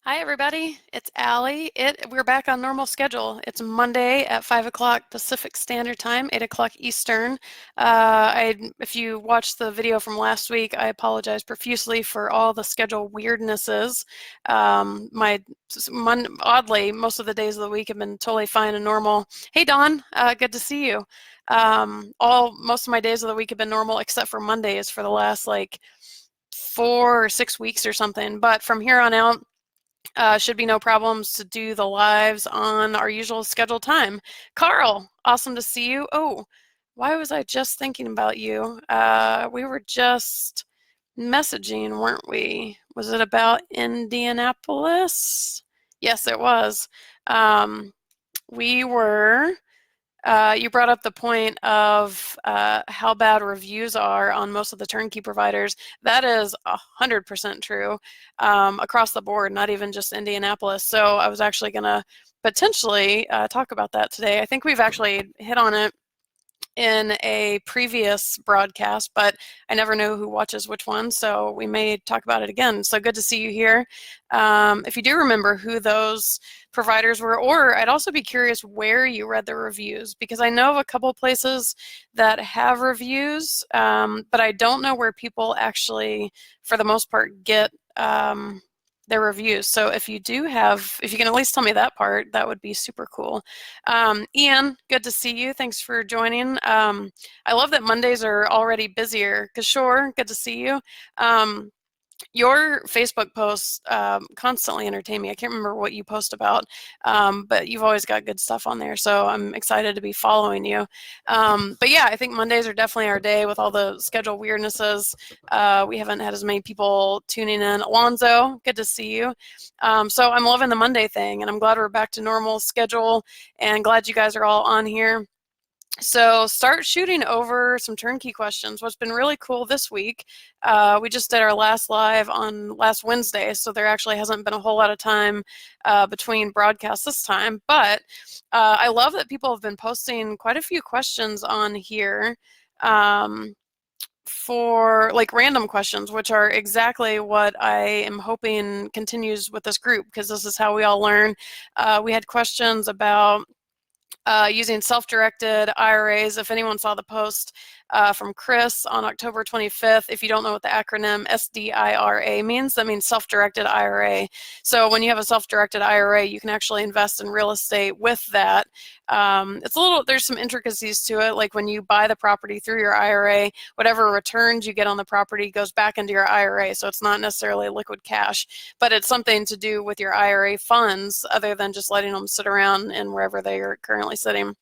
Hi, everybody. It's Allie. We're back on normal schedule. It's Monday at 5 o'clock Pacific Standard Time, 8 o'clock Eastern. If you watched the video from last week, I apologize profusely for all the schedule weirdnesses. Oddly, most of the days of the week have been totally fine and normal. Hey, Dawn, good to see you. Most of my days of the week have been normal except for Mondays for the last like 4 or 6 weeks or something. But from here on out, should be no problems to do the lives on our usual scheduled time. Carl, awesome to see you. Oh, why was I just thinking about you? We were just messaging, weren't we? Was it about Indianapolis? Yes, it was. Um, we were you brought up the point of how bad reviews are on most of the turnkey providers. That is 100% true across the board, not even just Indianapolis. So I was actually going to potentially talk about that today. I think we've actually hit on it in a previous broadcast, but I never know who watches which one, so we may talk about it again. So good to see you here. If you do remember who those providers were, or I'd also be curious where you read the reviews, because I know of a couple places that have reviews, but I don't know where people actually, for the most part, get their reviews. So if you can at least tell me that part, that would be super cool. Ian, good to see you. Thanks for joining. I love that Mondays are already busier. Kishore, good to see you. Your Facebook posts constantly entertain me. I can't remember what you post about, but you've always got good stuff on there, so I'm excited to be following you. But yeah, I think Mondays are definitely our day with all the schedule weirdnesses. We haven't had as many people tuning in. Alonzo, good to see you. So I'm loving the Monday thing, and I'm glad we're back to normal schedule, and glad you guys are all on here. So start shooting over some turnkey questions. What's been really cool this week, we just did our last live on last Wednesday, so there actually hasn't been a whole lot of time between broadcasts this time, but I love that people have been posting quite a few questions on here for like random questions, which are exactly what I am hoping continues with this group, because this is how we all learn. We had questions about using self-directed IRAs. If anyone saw the post from Chris on October 25th, if you don't know what the acronym SDIRA means, that means self-directed IRA. So when you have a self-directed IRA, you can actually invest in real estate with that. There's some intricacies to it, like when you buy the property through your IRA, whatever returns you get on the property goes back into your IRA. So it's not necessarily liquid cash, but it's something to do with your IRA funds other than just letting them sit around in wherever they are currently sitting.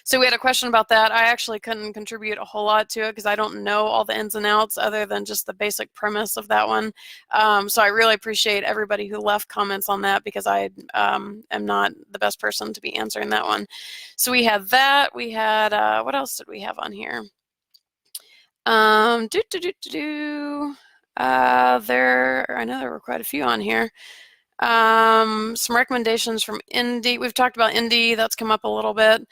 So we had a question about that. I actually couldn't contribute a whole lot to it because I don't know all the ins and outs other than just the basic premise of that one. So I really appreciate everybody who left comments on that, because I am not the best person to be answering that one. So we had that. We had, what else did we have on here? I know there were quite a few on here. Some recommendations from Indy. We've talked about Indy. That's come up a little bit.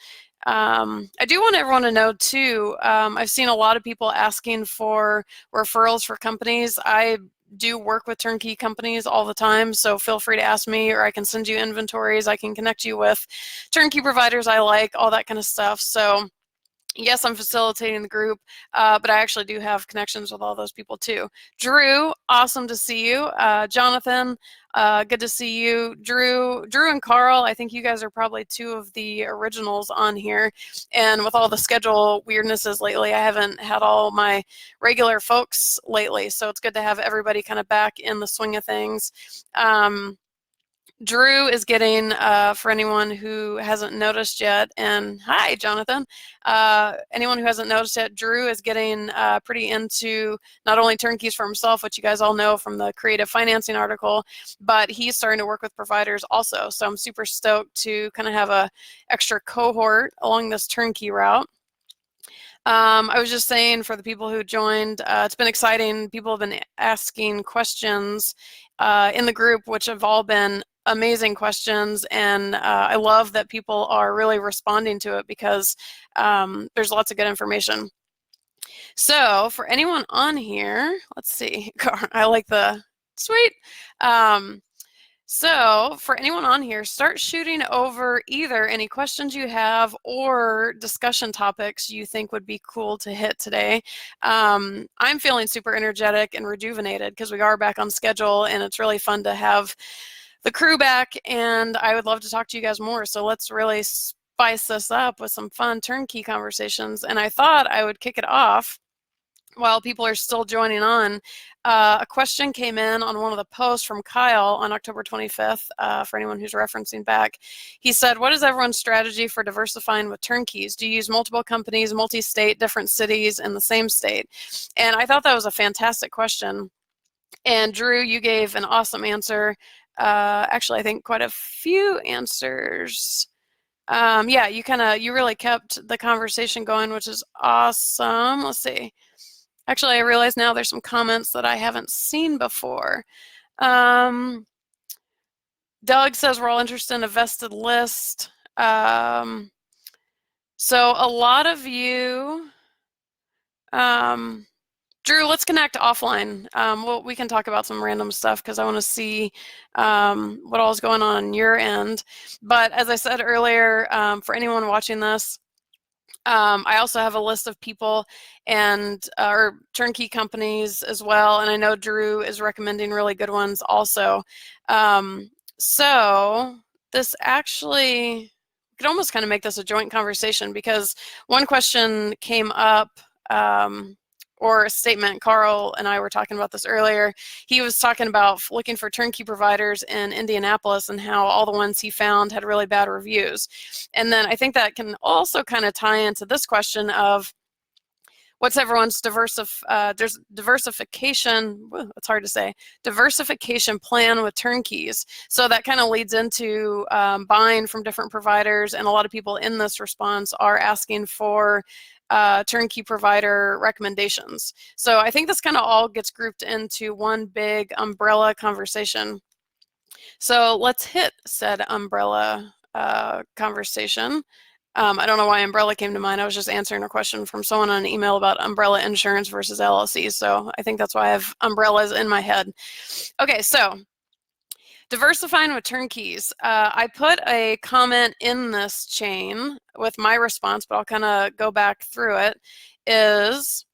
I do want everyone to know too, I've seen a lot of people asking for referrals for companies. I do work with turnkey companies all the time, so feel free to ask me, or I can send you inventories. I can connect you with turnkey providers I like, all that kind of stuff. So yes, I'm facilitating the group, but I actually do have connections with all those people too. Drew, awesome to see you. Jonathan, good to see you. Drew and Carl, I think you guys are probably two of the originals on here. And with all the schedule weirdnesses lately, I haven't had all my regular folks lately, so it's good to have everybody kind of back in the swing of things. Drew is getting, for anyone who hasn't noticed yet, and hi, Jonathan. Anyone who hasn't noticed yet, Drew is getting pretty into not only turnkeys for himself, which you guys all know from the creative financing article, but he's starting to work with providers also. So I'm super stoked to kind of have a extra cohort along this turnkey route. I was just saying, for the people who joined, it's been exciting. People have been asking questions in the group, which have all been amazing questions, and I love that people are really responding to it, because there's lots of good information. So for anyone on here, let's see, I like the sweet. So for anyone on here, start shooting over either any questions you have or discussion topics you think would be cool to hit today. I'm feeling super energetic and rejuvenated because we are back on schedule, and it's really fun to have the crew back, and I would love to talk to you guys more. So let's really spice this up with some fun turnkey conversations. And I thought I would kick it off while people are still joining on. A question came in on one of the posts from Kyle on October 25th, for anyone who's referencing back. He said, what is everyone's strategy for diversifying with turnkeys? Do you use multiple companies, multi-state, different cities in the same state? And I thought that was a fantastic question. And Drew, you gave an awesome answer. Actually, I think quite a few answers. Yeah, you really kept the conversation going, which is awesome. Let's see. Actually, I realize now there's some comments that I haven't seen before. Doug says we're all interested in a vested list. So a lot of you, Drew, let's connect offline. We can talk about some random stuff because I want to see what all is going on your end. But as I said earlier, for anyone watching this, I also have a list of people and or turnkey companies as well, and I know Drew is recommending really good ones also. So this actually, we could almost kind of make this a joint conversation because one question came up, or a statement. Carl and I were talking about this earlier. He was talking about looking for turnkey providers in Indianapolis and how all the ones he found had really bad reviews. And then I think that can also kind of tie into this question of what's everyone's there's diversification, it's hard to say, diversification plan with turnkeys. So that kind of leads into buying from different providers, and a lot of people in this response are asking for turnkey provider recommendations. So I think this kind of all gets grouped into one big umbrella conversation. So let's hit said umbrella conversation. I don't know why umbrella came to mind. I was just answering a question from someone on an email about umbrella insurance versus LLCs. So I think that's why I have umbrellas in my head. Okay, so diversifying with turnkeys. I put a comment in this chain with my response, but I'll kind of go back through it, is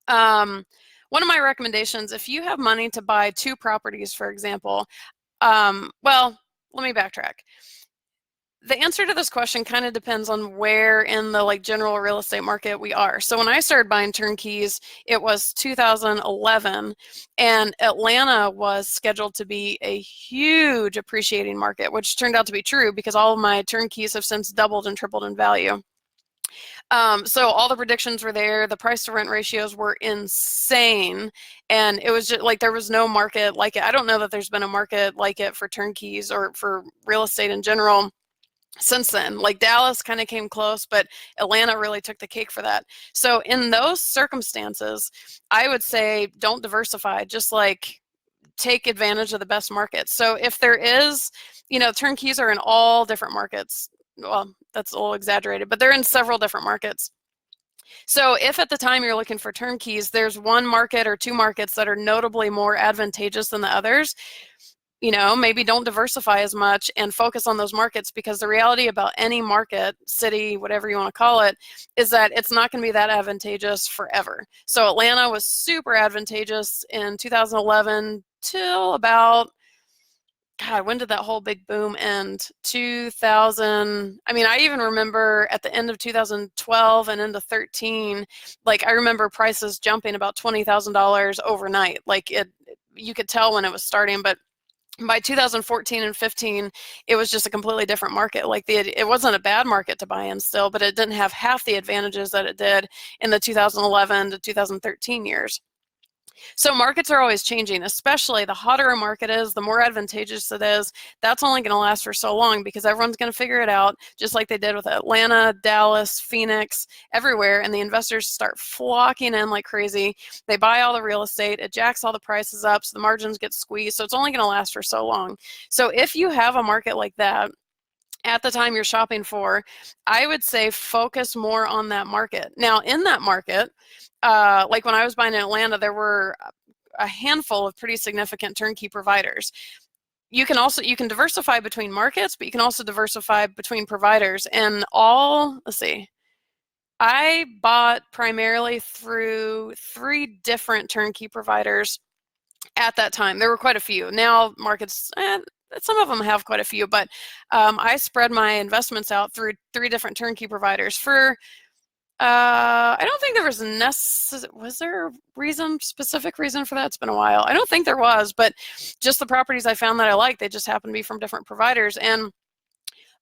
one of my recommendations, if you have money to buy 2 properties, for example, well, let me backtrack. The answer to this question kind of depends on where in the general real estate market we are. So when I started buying turnkeys, it was 2011, and Atlanta was scheduled to be a huge appreciating market, which turned out to be true because all of my turnkeys have since doubled and tripled in value. So all the predictions were there. The price to rent ratios were insane. And it was just there was no market like it. I don't know that there's been a market like it for turnkeys or for real estate in general since then. Dallas kind of came close, but Atlanta really took the cake for that. So in those circumstances, I would say don't diversify, just take advantage of the best markets. So if there is, turnkeys are in all different markets. Well, that's a little exaggerated, but they're in several different markets. So if at the time you're looking for turnkeys, there's one market or 2 markets that are notably more advantageous than the others, maybe don't diversify as much and focus on those markets, because the reality about any market, city, whatever you want to call it, is that it's not going to be that advantageous forever. So Atlanta was super advantageous in 2011 till about, God, when did that whole big boom end? 2000. I mean, I even remember at the end of 2012 and into 13, I remember prices jumping about $20,000 overnight. You could tell when it was starting, but by 2014 and 15, it was just a completely different market. It wasn't a bad market to buy in still, but it didn't have half the advantages that it did in the 2011 to 2013 years. So markets are always changing, especially the hotter a market is, the more advantageous it is. That's only going to last for so long because everyone's going to figure it out, just like they did with Atlanta, Dallas, Phoenix, everywhere, and the investors start flocking in like crazy. They buy all the real estate, it jacks all the prices up, so the margins get squeezed, so it's only going to last for so long. So if you have a market like that, at the time you're shopping for, I would say focus more on that market. Now, in that market, when I was buying in Atlanta, there were a handful of pretty significant turnkey providers. you can diversify between markets, but you can also diversify between providers. And let's see, I bought primarily through 3 different turnkey providers at that time. There were quite a few. Now markets, some of them have quite a few, but I spread my investments out through 3 different turnkey providers for, I don't think there was there a specific reason for that? It's been a while. I don't think there was, but just the properties I found that I liked, they just happened to be from different providers. And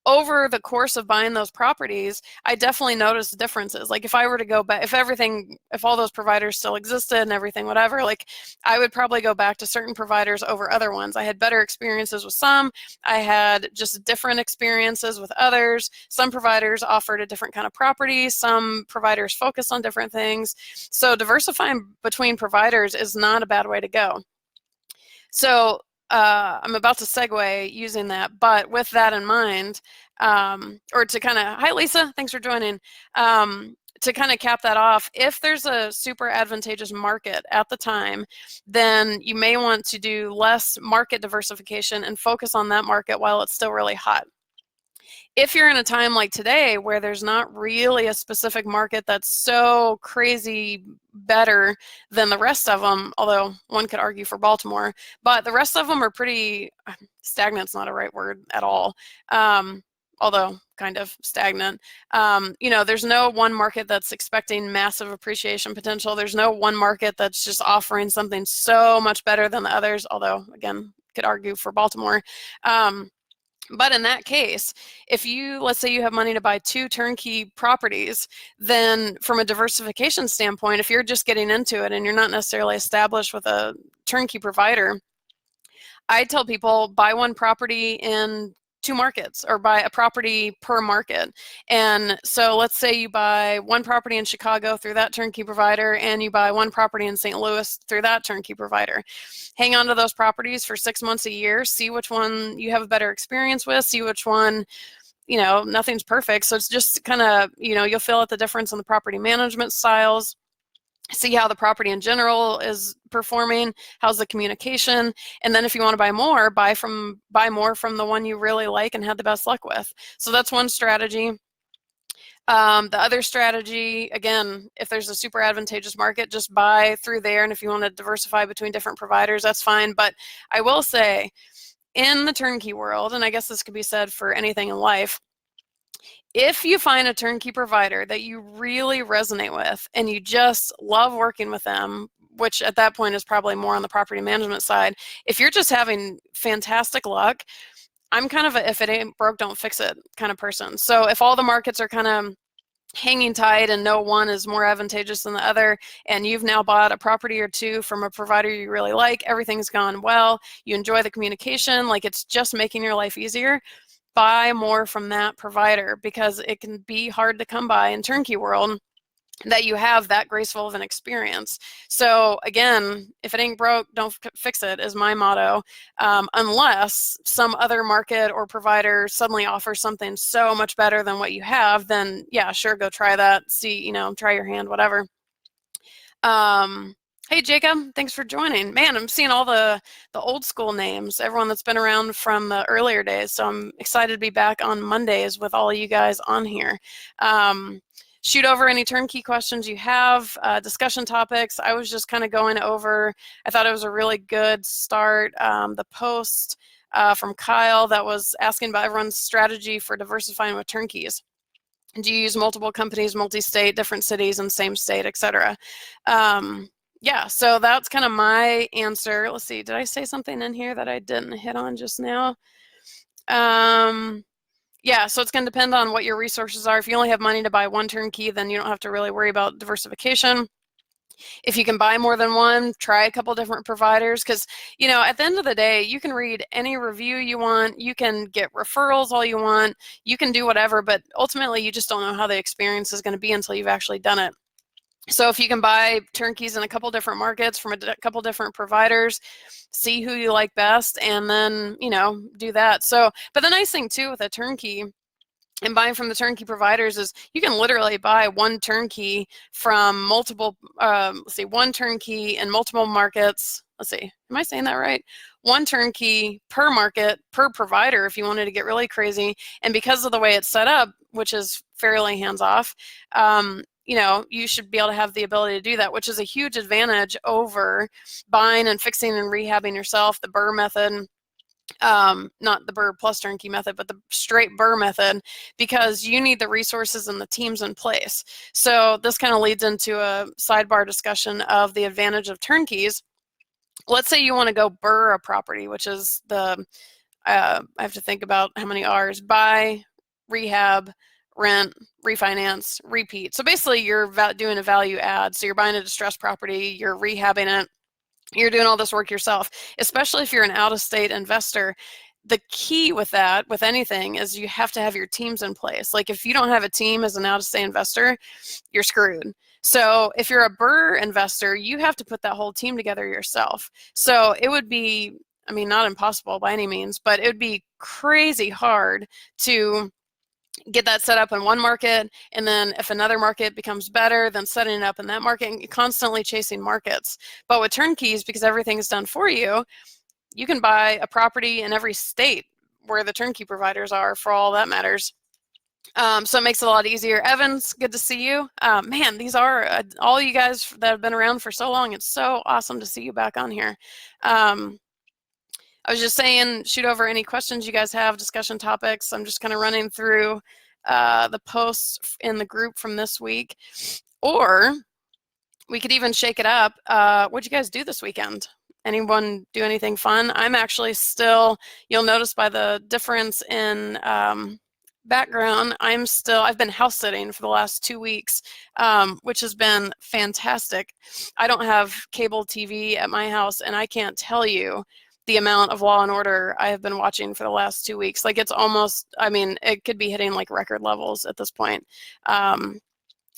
over the course of buying those properties, I definitely noticed differences. Like if I were to go back, if all those providers still existed and everything, whatever, like I would probably go back to certain providers over other ones. I had better experiences with some. I had just different experiences with others. Some providers offered a different kind of property. Some providers focus on different things. So diversifying between providers is not a bad way to go. So I'm about to segue using that, but with that in mind, or to kind of, hi Lisa, thanks for joining. To kind of cap that off, if there's a super advantageous market at the time, then you may want to do less market diversification and focus on that market while it's still really hot. If you're in a time like today where there's not really a specific market that's so crazy better than the rest of them, although one could argue for Baltimore, but the rest of them are pretty, stagnant's not a right word at all, although kind of stagnant. There's no one market that's expecting massive appreciation potential. There's no one market that's just offering something so much better than the others, although again, could argue for Baltimore. But in that case, if let's say you have money to buy 2 turnkey properties, then from a diversification standpoint, if you're just getting into it and you're not necessarily established with a turnkey provider, I tell people buy 1 property in 2 markets, or buy a property per market. And so let's say you buy 1 property in Chicago through that turnkey provider, and you buy 1 property in St. Louis through that turnkey provider. Hang on to those properties for 6 months a year, see which one you have a better experience with, see which one, nothing's perfect. So it's just kind of, you'll feel out the difference in the property management styles, see how the property in general is performing, how's the communication, and then if you want to buy more, buy more from the one you really like and had the best luck with. So that's one strategy. The other strategy, again, if there's a super advantageous market, just buy through there, and if you want to diversify between different providers, that's fine. But I will say, in the turnkey world, and I guess this could be said for anything in life, if you find a turnkey provider that you really resonate with and you just love working with them, which at that point is probably more on the property management side, if you're just having fantastic luck, I'm kind of a if it ain't broke, don't fix it kind of person. So if all the markets are kind of hanging tight and no one is more advantageous than the other, and you've now bought a property or 2 from a provider you really like, everything's gone well, you enjoy the communication, like it's just making your life easier, buy more from that provider, because it can be hard to come by in turnkey world that you have that graceful of an experience. So again, if it ain't broke, don't fix it is my motto, unless some other market or provider suddenly offers something so much better than what you have, then yeah, sure, go try that, see, try your hand, whatever. Hey Jacob, thanks for joining. Man, I'm seeing all the old school names, everyone that's been around from the earlier days. So I'm excited to be back on Mondays with all of you guys on here. Shoot over any turnkey questions you have, discussion topics. I was just kind of going over, I thought it was a really good start, the post from Kyle that was asking about everyone's strategy for diversifying with turnkeys. Do you use multiple companies, multi-state, different cities and same state, etc.? Yeah, so that's kind of my answer. Let's see, did I say something in here that I didn't hit on just now? Yeah, so it's going to depend on what your resources are. If you only have money to buy 1 turnkey, then you don't have to really worry about diversification. If you can buy more than 1, try a couple different providers, because, at the end of the day, you can read any review you want, you can get referrals all you want, you can do whatever, but ultimately you just don't know how the experience is going to be until you've actually done it. So if you can buy turnkeys in a couple different markets from a couple different providers, see who you like best, and then, do that. So, but the nice thing too with a turnkey and buying from the turnkey providers is you can literally buy 1 turnkey from multiple, 1 turnkey in multiple markets. let's see, am I saying that right? One turnkey per market, per provider, if you wanted to get really crazy. And because of the way it's set up, which is fairly hands-off, you should be able to have the ability to do that, which is a huge advantage over buying and fixing and rehabbing yourself, the BRRRR method. Not the BRRRR plus turnkey method, but the straight BRRRR method, because you need the resources and the teams in place. So this kind of leads into a sidebar discussion of the advantage of turnkeys. Let's say you want to go BRRRR a property, which is I have to think about how many R's: buy, rehab, rent, refinance, repeat. So basically you're doing a value add. So you're buying a distressed property, you're rehabbing it, you're doing all this work yourself, especially if you're an out-of-state investor. The key with that, with anything, is you have to have your teams in place. Like if you don't have a team as an out-of-state investor, you're screwed. So if you're a BRRRR investor, you have to put that whole team together yourself. So it would be, I mean, not impossible by any means, but it would be crazy hard to get that set up in one market, and then if another market becomes better, then setting it up in that market and constantly chasing markets. But with turnkeys, because everything is done for you, you can buy a property in every state where the turnkey providers are, for all that matters. So it makes it a lot easier. Evans, good to see you. Man, these are all you guys that have been around for so long. It's so awesome to see you back on here. I was just saying, shoot over any questions you guys have, discussion topics. I'm just kind of running through the posts in the group from this week. Or we could even shake it up. What'd you guys do this weekend? Anyone do anything fun? I'm actually still, you'll notice by the difference in background, I've been house sitting for the last 2 weeks, which has been fantastic. I don't have cable TV at my house, and I can't tell you the amount of Law and Order I have been watching for the last 2 weeks. Like it's almost, I mean, it could be hitting like record levels at this point.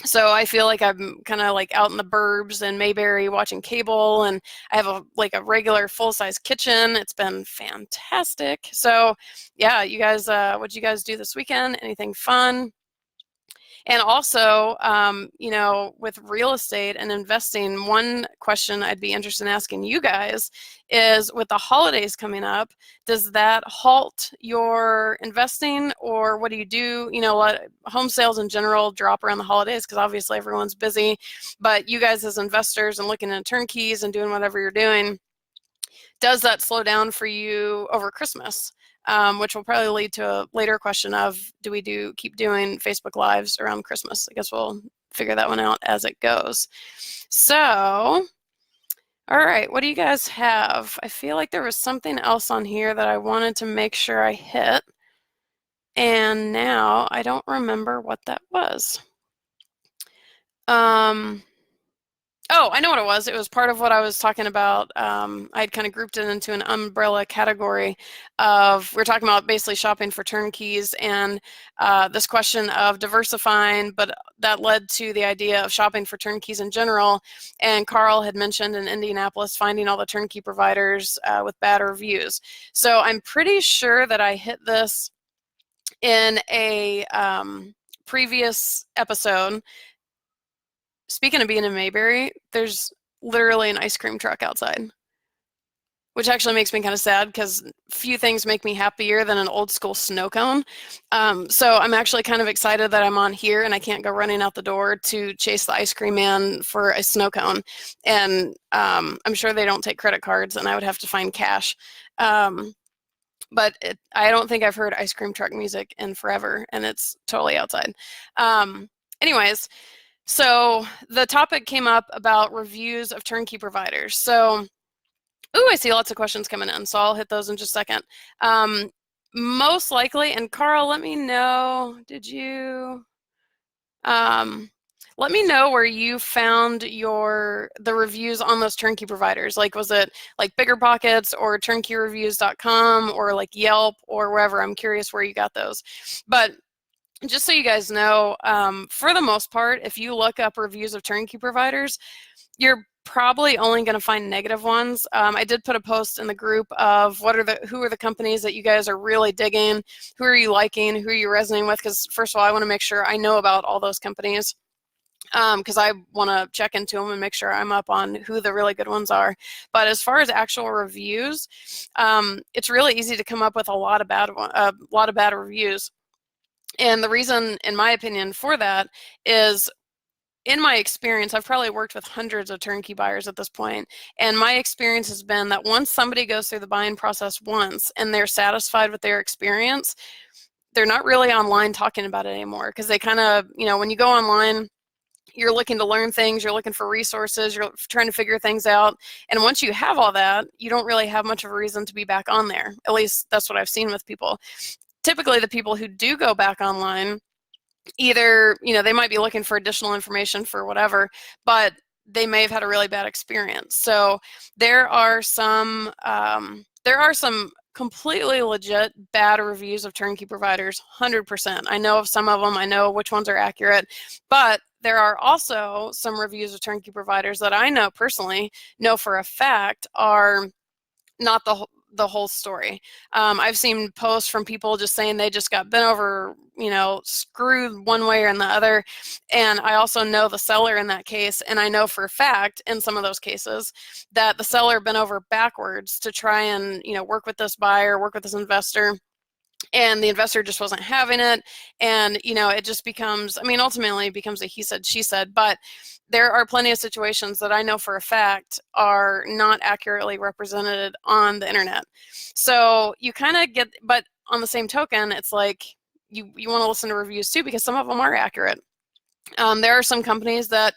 So I feel like I'm kind of like out in the burbs in Mayberry watching cable, and I have a regular full-size kitchen. It's been fantastic. So yeah, you guys, what'd you guys do this weekend? Anything fun? And also, with real estate and investing, one question I'd be interested in asking you guys is, with the holidays coming up, does that halt your investing, or what do you do? Home sales in general drop around the holidays because obviously everyone's busy, but you guys as investors and looking at turnkeys and doing whatever you're doing, does that slow down for you over Christmas? Which will probably lead to a later question of, do we keep doing Facebook Lives around Christmas? I guess we'll figure that one out as it goes. So, all right, what do you guys have? I feel like there was something else on here that I wanted to make sure I hit, and now I don't remember what that was. Oh, I know what it was. It was part of what I was talking about. I'd kind of grouped it into an umbrella category of, we're talking about basically shopping for turnkeys, and this question of diversifying, but that led to the idea of shopping for turnkeys in general. And Carl had mentioned in Indianapolis finding all the turnkey providers with bad reviews. So I'm pretty sure that I hit this in a previous episode. Speaking of being in Mayberry, there's literally an ice cream truck outside, which actually makes me kind of sad because few things make me happier than an old school snow cone. So I'm actually kind of excited that I'm on here and I can't go running out the door to chase the ice cream man for a snow cone. And I'm sure they don't take credit cards, and I would have to find cash. But I don't think I've heard ice cream truck music in forever, and it's totally outside. Anyways, so the topic came up about reviews of turnkey providers. So, I see lots of questions coming in, so I'll hit those in just a second. Most likely, and Carl, let me know, let me know where you found the reviews on those turnkey providers. Like, was it like BiggerPockets or turnkey-reviews.com or like Yelp or wherever? I'm curious where you got those. But just so you guys know, for the most part, if you look up reviews of turnkey providers, you're probably only going to find negative ones. I did put a post in the group of who are the companies that you guys are really digging, who are you liking, who are you resonating with, because first of all, I want to make sure I know about all those companies. because I want to check into them and make sure I'm up on who the really good ones are. But as far as actual reviews, it's really easy to come up with a lot of bad reviews. And the reason, in my opinion, for that is, in my experience, I've probably worked with hundreds of turnkey buyers at this point, and my experience has been that once somebody goes through the buying process once and they're satisfied with their experience, they're not really online talking about it anymore, because they kind of, when you go online, you're looking to learn things, you're looking for resources, you're trying to figure things out. And once you have all that, you don't really have much of a reason to be back on there. At least that's what I've seen with people. Typically, the people who do go back online, either, they might be looking for additional information for whatever, but they may have had a really bad experience. So there are some completely legit bad reviews of turnkey providers, 100%. I know of some of them, I know which ones are accurate, but there are also some reviews of turnkey providers that I know personally know for a fact are not the whole story. I've seen posts from people just saying they just got bent over, screwed one way or the other. And I also know the seller in that case, and I know for a fact in some of those cases that the seller bent over backwards to try and, work with this buyer, work with this investor, and the investor just wasn't having it. And, it just becomes, ultimately it becomes a he said, she said. But there are plenty of situations that I know for a fact are not accurately represented on the internet. So you kind of get, but on the same token, it's like you want to listen to reviews too, because some of them are accurate. There are some companies that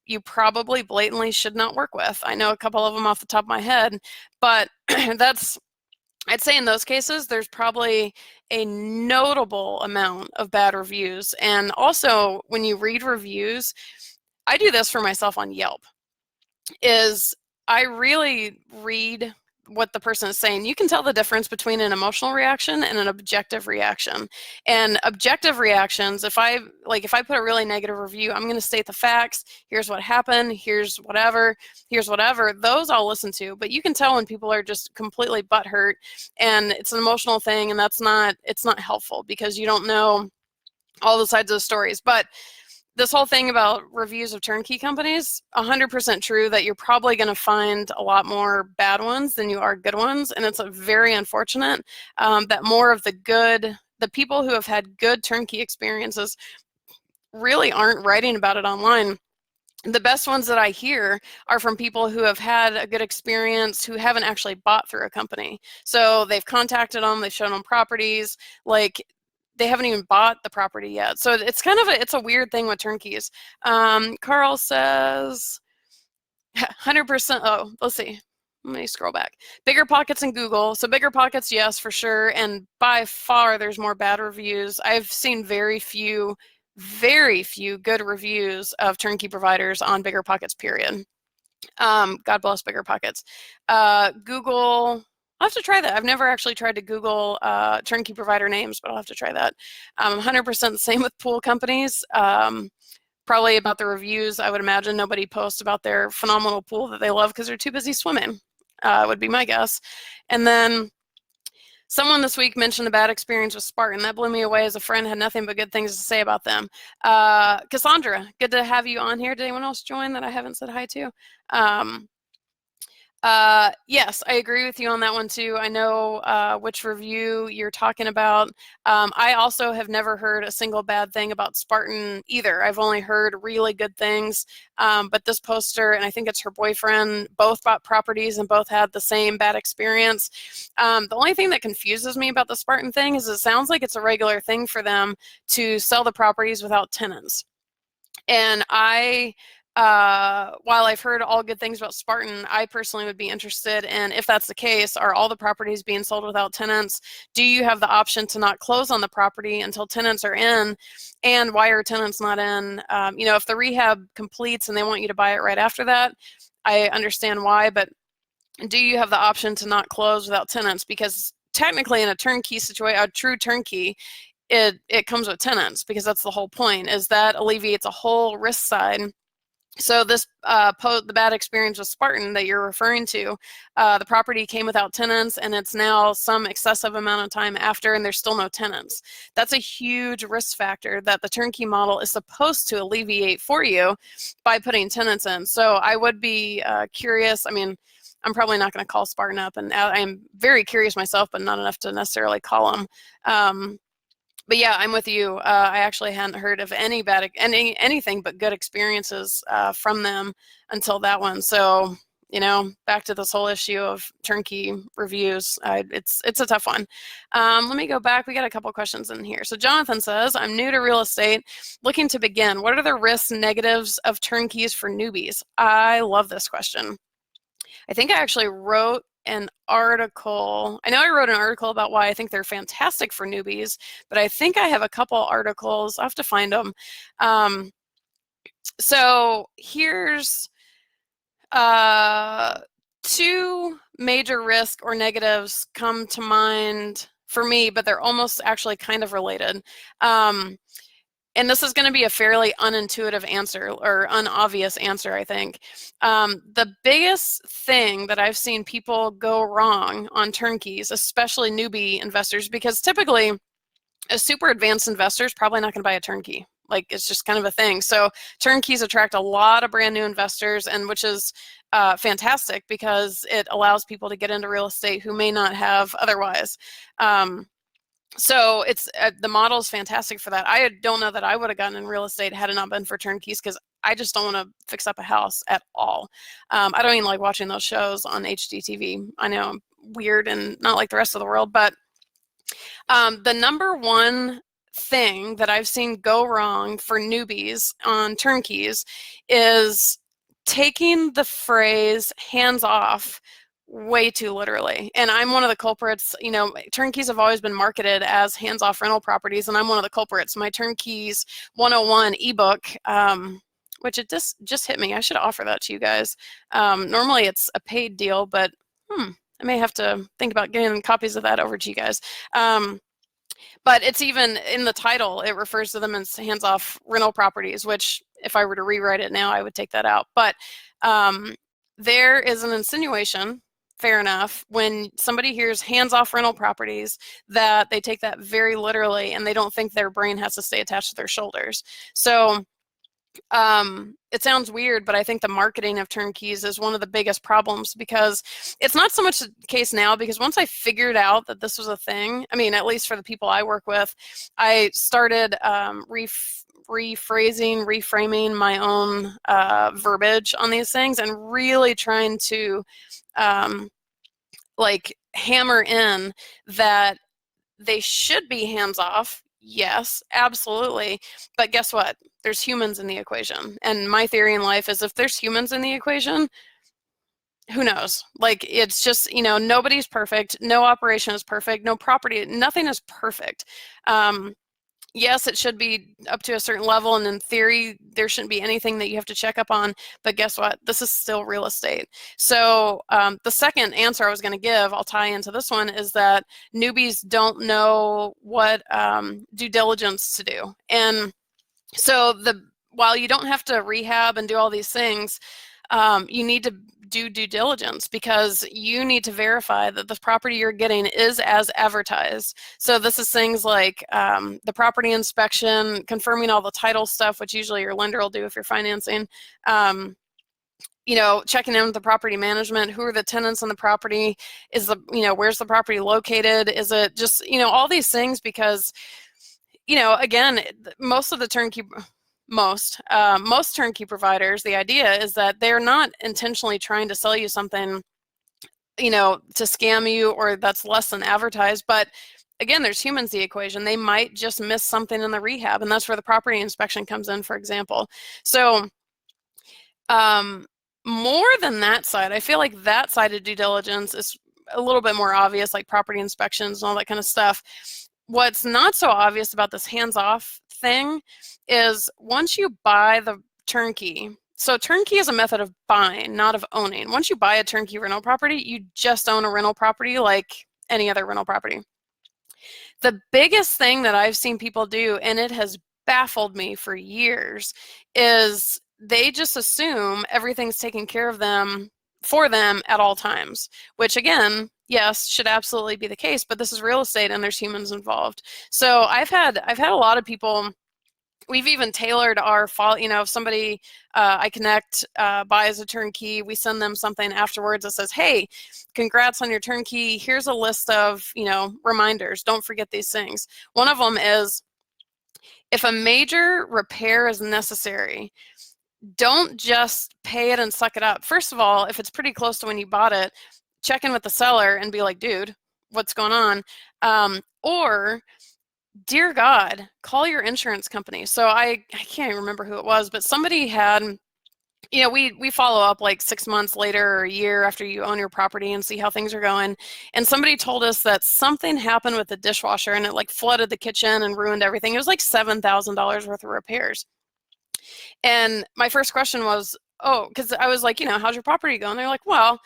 you probably blatantly should not work with. I know a couple of them off the top of my head, but I'd say in those cases, there's probably a notable amount of bad reviews. And also, when you read reviews, I do this for myself on Yelp, is I really read what the person is saying. You can tell the difference between an emotional reaction and an objective reaction. And objective reactions, if I put a really negative review, I'm going to state the facts. Here's what happened. Here's whatever. Those I'll listen to. But you can tell when people are just completely butthurt and it's an emotional thing, and it's not helpful because you don't know all the sides of the stories. But this whole thing about reviews of turnkey companies, 100% true that you're probably going to find a lot more bad ones than you are good ones. And it's very unfortunate that more of the people who have had good turnkey experiences really aren't writing about it online. The best ones that I hear are from people who have had a good experience, who haven't actually bought through a company. So they've contacted them, they've shown them properties, like they haven't even bought the property yet. So it's kind of it's a weird thing with turnkeys. Carl says 100%. Oh, let's see. Let me scroll back. Bigger Pockets and Google. So Bigger Pockets, yes, for sure. And by far, there's more bad reviews. I've seen very few good reviews of turnkey providers on Bigger Pockets, period. God bless Bigger Pockets. Google, I'll have to try that. I've never actually tried to Google turnkey provider names, but I'll have to try that. 100% the same with pool companies. Probably about the reviews, I would imagine nobody posts about their phenomenal pool that they love because they're too busy swimming, would be my guess. And then someone this week mentioned a bad experience with Spartan. That blew me away as a friend, had nothing but good things to say about them. Cassandra, good to have you on here. Did anyone else join that I haven't said hi to? Yes, I agree with you on that one too. I know which review you're talking about. I also have never heard a single bad thing about Spartan either. I've only heard really good things. But this poster, and I think it's her boyfriend, both bought properties and both had the same bad experience. The only thing that confuses me about the Spartan thing is it sounds like it's a regular thing for them to sell the properties without tenants. And while I've heard all good things about Spartan, I personally would be interested in, if that's the case, are all the properties being sold without tenants? Do you have the option to not close on the property until tenants are in? And why are tenants not in? If the rehab completes and they want you to buy it right after that, I understand why, but do you have the option to not close without tenants? Because technically in a turnkey situation, a true turnkey, it comes with tenants, because that's the whole point, is that alleviates a whole risk side So this the bad experience with Spartan that you're referring to, the property came without tenants, and it's now some excessive amount of time after, and there's still no tenants. That's a huge risk factor that the turnkey model is supposed to alleviate for you by putting tenants in. So I would be curious. I mean, I'm probably not going to call Spartan up, and I'm very curious myself, but not enough to necessarily call them. But yeah, I'm with you. I actually hadn't heard of anything but good experiences from them until that one. So, back to this whole issue of turnkey reviews. It's a tough one. Let me go back. We got a couple questions in here. So Jonathan says, I'm new to real estate, looking to begin. What are the risks, negatives of turnkeys for newbies? I love this question. I think I actually wrote an article. I know I wrote an article about why I think they're fantastic for newbies, but I think I have a couple articles. I'll have to find them. So here's two major risks or negatives come to mind for me, but they're almost actually kind of related. And this is going to be a fairly unintuitive answer or unobvious answer, I think. The biggest thing that I've seen people go wrong on turnkeys, especially newbie investors, because typically a super advanced investor is probably not going to buy a turnkey. Like, it's just kind of a thing. So turnkeys attract a lot of brand new investors, and which is fantastic because it allows people to get into real estate who may not have otherwise. So it's the model is fantastic for that. I don't know that I would have gotten in real estate had it not been for turnkeys, because I just don't want to fix up a house at all. I don't even like watching those shows on HDTV. I know I'm weird and not like the rest of the world, but the number one thing that I've seen go wrong for newbies on turnkeys is taking the phrase hands off way too literally. And I'm one of the culprits. Turnkeys have always been marketed as hands-off rental properties, and I'm one of the culprits. My Turnkeys 101 ebook, which it just hit me. I should offer that to you guys. Normally it's a paid deal, but I may have to think about getting copies of that over to you guys. But it's even in the title, it refers to them as hands-off rental properties, which if I were to rewrite it now, I would take that out. But there is an insinuation, fair enough, when somebody hears hands-off rental properties, that they take that very literally and they don't think their brain has to stay attached to their shoulders. So it sounds weird, but I think the marketing of turnkeys is one of the biggest problems, because it's not so much the case now, because once I figured out that this was a thing, I mean, at least for the people I work with, I started reframing my own verbiage on these things, and really trying to like hammer in that they should be hands off. Yes, absolutely. But guess what? There's humans in the equation. And my theory in life is if there's humans in the equation, who knows? Like, it's just, nobody's perfect. No operation is perfect. No property, nothing is perfect. Yes, it should be up to a certain level, and in theory, there shouldn't be anything that you have to check up on. But guess what? This is still real estate. So the second answer I was going to give, I'll tie into this one, is that newbies don't know what due diligence to do. And so while you don't have to rehab and do all these things, you need to do due diligence, because you need to verify that the property you're getting is as advertised. So this is things like the property inspection, confirming all the title stuff, which usually your lender will do if you're financing. Checking in with the property management. Who are the tenants on the property? Where's the property located? Is it just, all these things, because, again, most of the turnkey most turnkey providers, the idea is that they're not intentionally trying to sell you something, to scam you, or that's less than advertised. But again, there's humans in the equation. They might just miss something in the rehab, and that's where the property inspection comes in, for example. So more than that side, I feel like that side of due diligence is a little bit more obvious, like property inspections and all that kind of stuff. What's not so obvious about this hands-off thing is once you buy the turnkey, so turnkey is a method of buying, not of owning. Once you buy a turnkey rental property, you just own a rental property like any other rental property. The biggest thing that I've seen people do, and it has baffled me for years, is they just assume everything's taken care of them for them at all times, which again, yes, should absolutely be the case, but this is real estate and there's humans involved. So I've had a lot of people. We've even tailored our follow, if somebody I connect buys a turnkey, we send them something afterwards that says, hey, congrats on your turnkey. Here's a list of, reminders. Don't forget these things. One of them is, if a major repair is necessary, don't just pay it and suck it up. First of all, if it's pretty close to when you bought it, check in with the seller and be like, dude, what's going on? Or dear God, call your insurance company. So I can't even remember who it was, but somebody had, we follow up like 6 months later or a year after you own your property and see how things are going. And somebody told us that something happened with the dishwasher and it like flooded the kitchen and ruined everything. It was like $7,000 worth of repairs. And my first question was, oh, because I was like, how's your property going? They're like, well,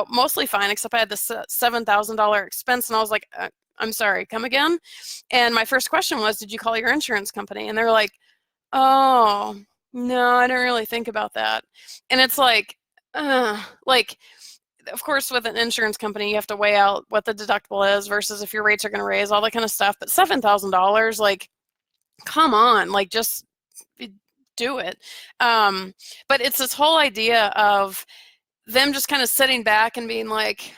mostly fine, except I had this $7,000 expense. And I was like, I'm sorry, come again? And my first question was, did you call your insurance company? And they're like, oh, no, I didn't really think about that. And it's like, of course, with an insurance company, you have to weigh out what the deductible is versus if your rates are going to raise, all that kind of stuff. But $7,000, like, come on, like, just do it. But it's this whole idea of them just kind of sitting back and being like,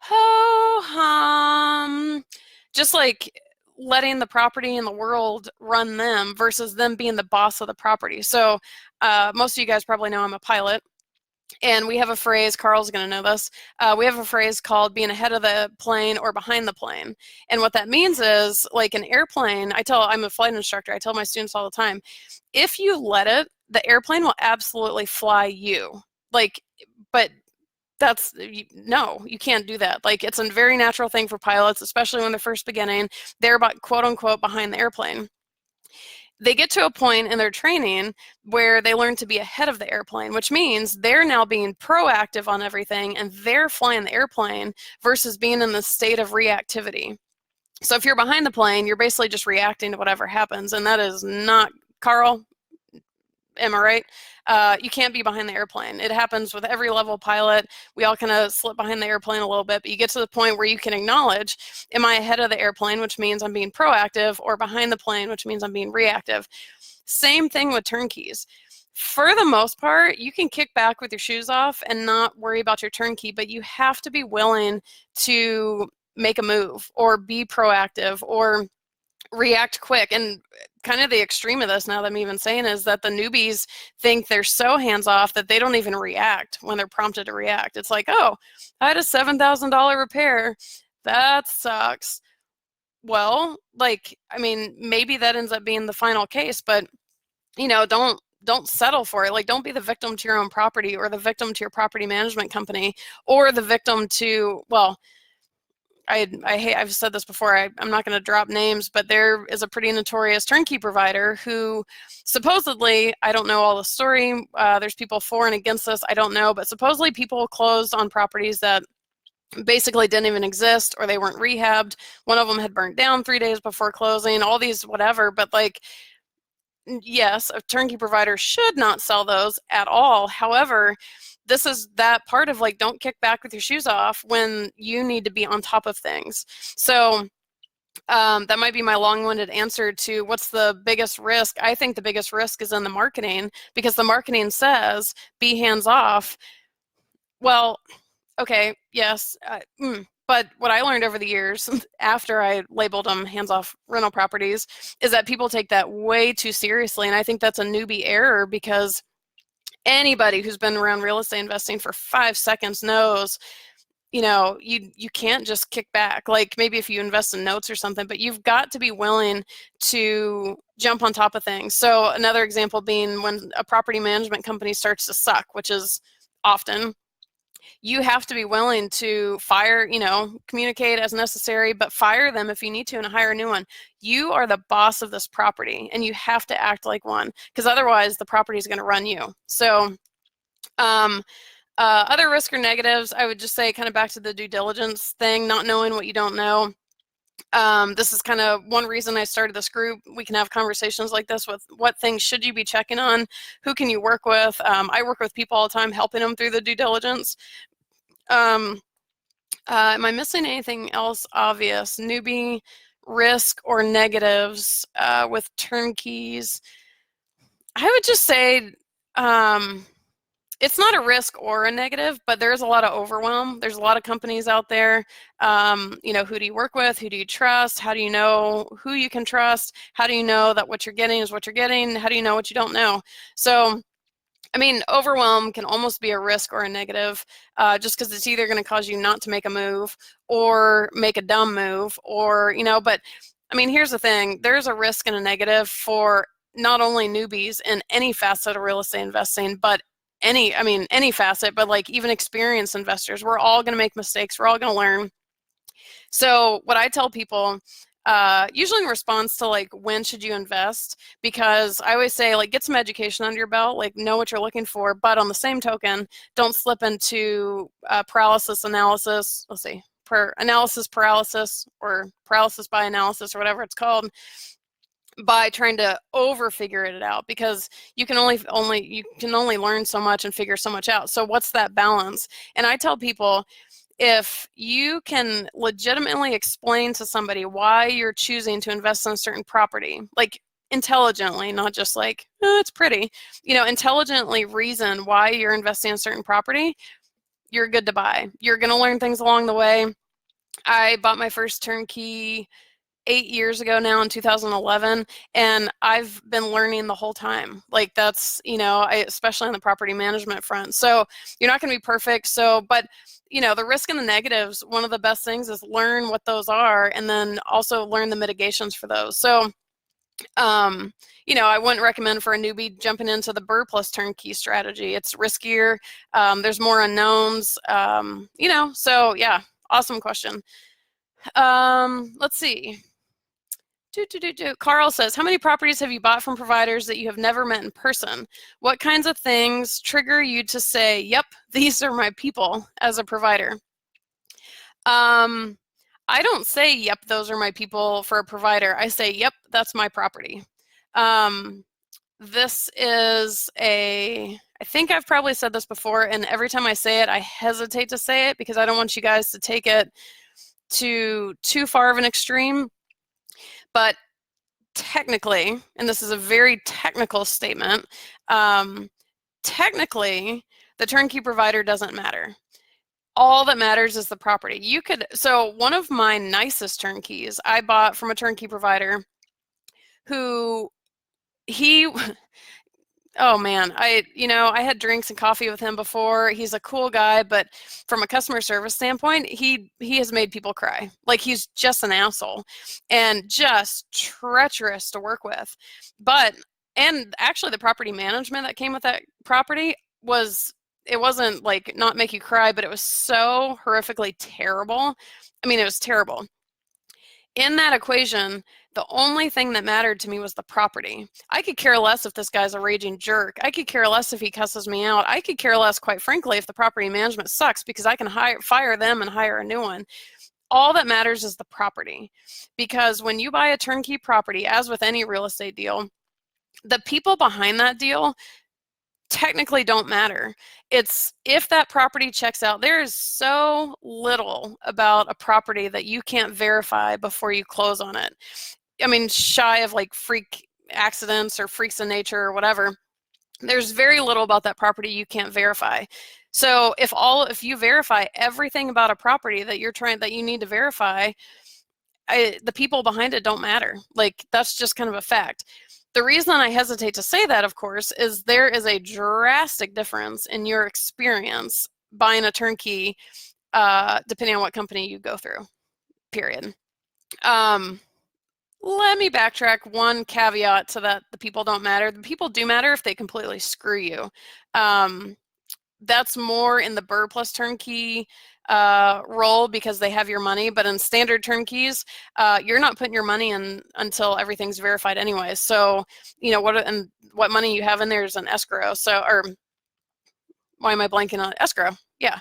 ho hum, just like letting the property and the world run them versus them being the boss of the property. So most of you guys probably know I'm a pilot. And we have a phrase, Carl's going to know this, we have a phrase called being ahead of the plane or behind the plane. And what that means is, like an airplane, I'm a flight instructor, I tell my students all the time, if you let it, the airplane will absolutely fly you. But no, you can't do that. Like, it's a very natural thing for pilots, especially when they're first beginning. They're about, quote unquote, behind the airplane. They get to a point in their training where they learn to be ahead of the airplane, which means they're now being proactive on everything and they're flying the airplane versus being in the state of reactivity. So if you're behind the plane, you're basically just reacting to whatever happens, and that is not, Carl, am I right? You can't be behind the airplane. It happens with every level pilot. We all kind of slip behind the airplane a little bit, but you get to the point where you can acknowledge, am I ahead of the airplane, which means I'm being proactive, or behind the plane, which means I'm being reactive. Same thing with turnkeys. For the most part, you can kick back with your shoes off and not worry about your turnkey, but you have to be willing to make a move or be proactive or react quick. And kind of the extreme of this, now that I'm even saying, is that the newbies think they're so hands-off that they don't even react when they're prompted to react. It's like, oh, I had a $7,000 repair. That sucks. Well, like, I mean, maybe that ends up being the final case, but don't settle for it. Like, don't be the victim to your own property or the victim to your property management company or the victim to, well, I've said this before, I'm not going to drop names, but there is a pretty notorious turnkey provider who supposedly, I don't know all the story, there's people for and against this, I don't know, but supposedly people closed on properties that basically didn't even exist or they weren't rehabbed. One of them had burnt down 3 days before closing, all these whatever, but like, yes, a turnkey provider should not sell those at all. However, this is that part of, like, don't kick back with your shoes off when you need to be on top of things. So that might be my long-winded answer to what's the biggest risk. I think the biggest risk is in the marketing, because the marketing says be hands off. Well, okay, yes, but what I learned over the years after I labeled them hands-off rental properties is that people take that way too seriously, and I think that's a newbie error, because anybody who's been around real estate investing for 5 seconds knows, you can't just kick back. Like, maybe if you invest in notes or something, but you've got to be willing to jump on top of things. So another example being when a property management company starts to suck, which is often, you have to be willing to fire, communicate as necessary, but fire them if you need to and hire a new one. You are the boss of this property and you have to act like one, because otherwise the property is going to run you. So other risk or negatives, I would just say, kind of back to the due diligence thing, not knowing what you don't know. This is kind of one reason I started this group. We can have conversations like this with what things should you be checking on, who can you work with. I work with people all the time, helping them through the due diligence. Am I missing anything else obvious? Newbie, risk, or negatives with turnkeys? I would just say it's not a risk or a negative, but there's a lot of overwhelm. There's a lot of companies out there. Who do you work with? Who do you trust? How do you know who you can trust? How do you know that what you're getting is what you're getting? How do you know what you don't know? So, I mean, overwhelm can almost be a risk or a negative, just because it's either going to cause you not to make a move or make a dumb move, or, but I mean, here's the thing. There's a risk and a negative for not only newbies in any facet of real estate investing, but any facet, but like even experienced investors. We're all going to make mistakes. We're all going to learn. So what I tell people, usually in response to like, when should you invest? Because I always say, like, get some education under your belt, like know what you're looking for, but on the same token, don't slip into paralysis analysis. Let's see, analysis paralysis, or paralysis by analysis, or whatever it's called, by trying to over figure it out, because you can only learn so much and figure so much out. So what's that balance? And I tell people, if you can legitimately explain to somebody why you're choosing to invest in a certain property, like intelligently, not just like, oh, it's pretty, intelligently reason why you're investing in a certain property, you're good to buy. You're going to learn things along the way. I bought my first turnkey 8 years ago now, in 2011, and I've been learning the whole time. Like, that's, especially on the property management front. So you're not going to be perfect. So, but the risk and the negatives, one of the best things is learn what those are, and then also learn the mitigations for those. So, I wouldn't recommend for a newbie jumping into the BRRRR plus turnkey strategy. It's riskier. There's more unknowns, so yeah, awesome question. Let's see. Carl says, how many properties have you bought from providers that you have never met in person? What kinds of things trigger you to say, yep, these are my people as a provider? I don't say, yep, those are my people for a provider. I say, yep, that's my property. This is I think I've probably said this before, and every time I say it, I hesitate to say it because I don't want you guys to take it to too far of an extreme. But technically, and this is a very technical statement, technically, the turnkey provider doesn't matter. All that matters is the property. So one of my nicest turnkeys I bought from a turnkey provider who oh man, I had drinks and coffee with him before. He's a cool guy, but from a customer service standpoint, he has made people cry. Like, he's just an asshole and just treacherous to work with. And actually the property management that came with that property it wasn't like not make you cry, but it was so horrifically terrible. I mean, it was terrible. In that equation, the only thing that mattered to me was the property. I could care less if this guy's a raging jerk. I could care less if he cusses me out. I could care less, quite frankly, if the property management sucks, because I can fire them and hire a new one. All that matters is the property. Because when you buy a turnkey property, as with any real estate deal, the people behind that deal technically don't matter. It's if that property checks out. There is so little about a property that you can't verify before you close on it. I mean, shy of like freak accidents or freaks of nature or whatever, there's very little about that property you can't verify. So if you verify everything about a property that you need to verify, the people behind it don't matter. Like, that's just kind of a fact. The reason I hesitate to say that, of course, is there is a drastic difference in your experience buying a turnkey, depending on what company you go through, period. Let me backtrack one caveat to that. The people don't matter. The people do matter if they completely screw you. That's more in the BRRRR plus turnkey role, because they have your money. But in standard turnkeys, you're not putting your money in until everything's verified anyway. So, what money you have in there is an escrow. So, or why am I blanking on escrow? Yeah.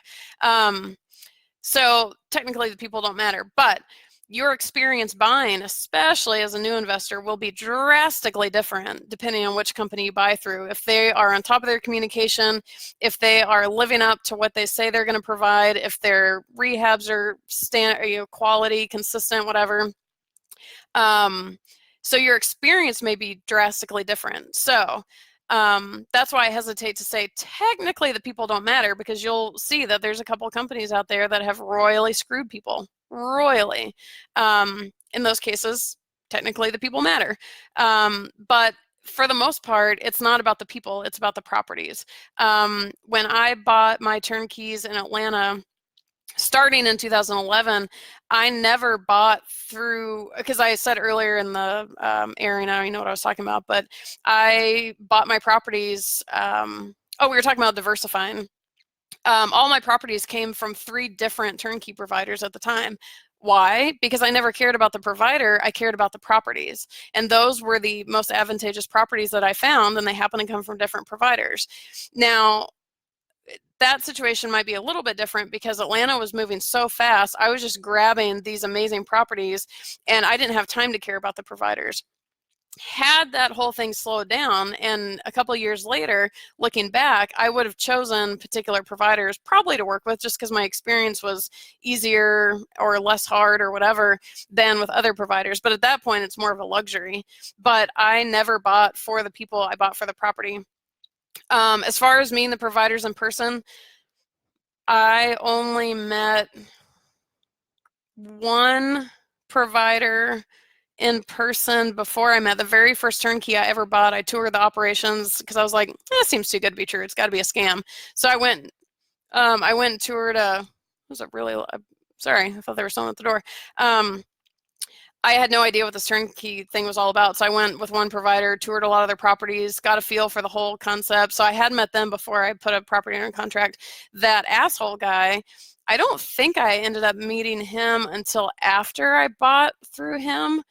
So technically the people don't matter, but your experience buying, especially as a new investor, will be drastically different depending on which company you buy through. If they are on top of their communication, if they are living up to what they say they're going to provide, if their rehabs are quality, consistent, whatever. So your experience may be drastically different. So that's why I hesitate to say technically the people don't matter, because you'll see that there's a couple of companies out there that have royally screwed people, royally. In those cases, technically the people matter. But for the most part, it's not about the people, it's about the properties. When I bought my turnkeys in Atlanta, starting in 2011, I never bought through, because I said earlier in the airing, I don't even know what I was talking about, but I bought my properties. Oh, we were talking about diversifying. All my properties came from 3 different turnkey providers at the time. Why? Because I never cared about the provider, I cared about the properties. And those were the most advantageous properties that I found, and they happen to come from different providers. Now, that situation might be a little bit different because Atlanta was moving so fast. I was just grabbing these amazing properties and I didn't have time to care about the providers. Had that whole thing slowed down, and a couple of years later, looking back, I would have chosen particular providers probably to work with just because my experience was easier or less hard or whatever than with other providers. But at that point, it's more of a luxury. But I never bought for the people, I bought for the property. As far as meeting the providers in person, I only met one provider in person before I met the very first turnkey I ever bought. I toured the operations because I was like, that seems too good to be true. It's got to be a scam. So I went and toured was it really, sorry, I thought there was someone at the door. I had no idea what this turnkey thing was all about. So I went with one provider, toured a lot of their properties, got a feel for the whole concept. So I had met them before I put a property under contract. That asshole guy, I don't think I ended up meeting him until after I bought through him.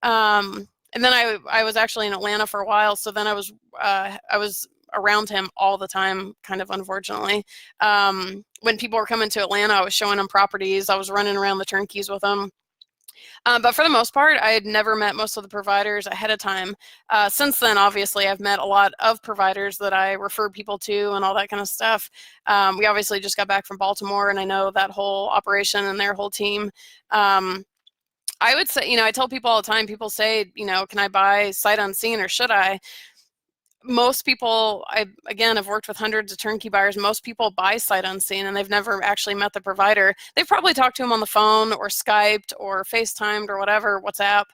And then I was actually in Atlanta for a while. So then I was around him all the time, kind of unfortunately. When people were coming to Atlanta, I was showing them properties. I was running around the turnkeys with them. But for the most part, I had never met most of the providers ahead of time. Since then, obviously, I've met a lot of providers that I referred people to and all that kind of stuff. We obviously just got back from Baltimore, and I know that whole operation and their whole team. I would say, I tell people all the time, people say, can I buy sight unseen or should I? Most people, again, have worked with hundreds of turnkey buyers. Most people buy sight unseen and they've never actually met the provider. They've probably talked to him on the phone or Skyped or FaceTimed or whatever, WhatsApp.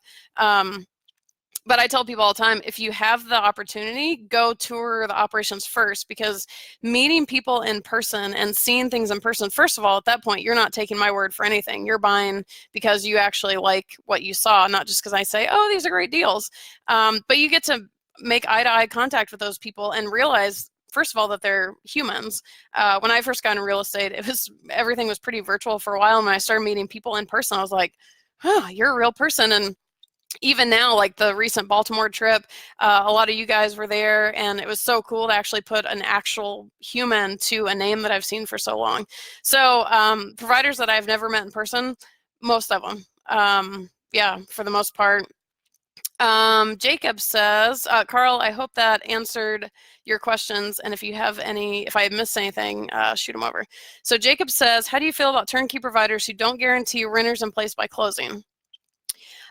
But I tell people all the time, if you have the opportunity, go tour the operations first, because meeting people in person and seeing things in person, first of all, at that point, you're not taking my word for anything. You're buying because you actually like what you saw, not just because I say, oh, these are great deals. But you get to make eye-to-eye contact with those people and realize, first of all, that they're humans. When I first got into real estate, everything was pretty virtual for a while. And when I started meeting people in person, I was like, oh, you're a real person. And even now, like the recent Baltimore trip, a lot of you guys were there, and it was so cool to actually put an actual human to a name that I've seen for so long. So providers that I've never met in person, most of them, yeah, for the most part. Jacob says, Carl, I hope that answered your questions, and if you have any, if I missed anything, shoot them over. So Jacob says, how do you feel about turnkey providers who don't guarantee renters in place by closing?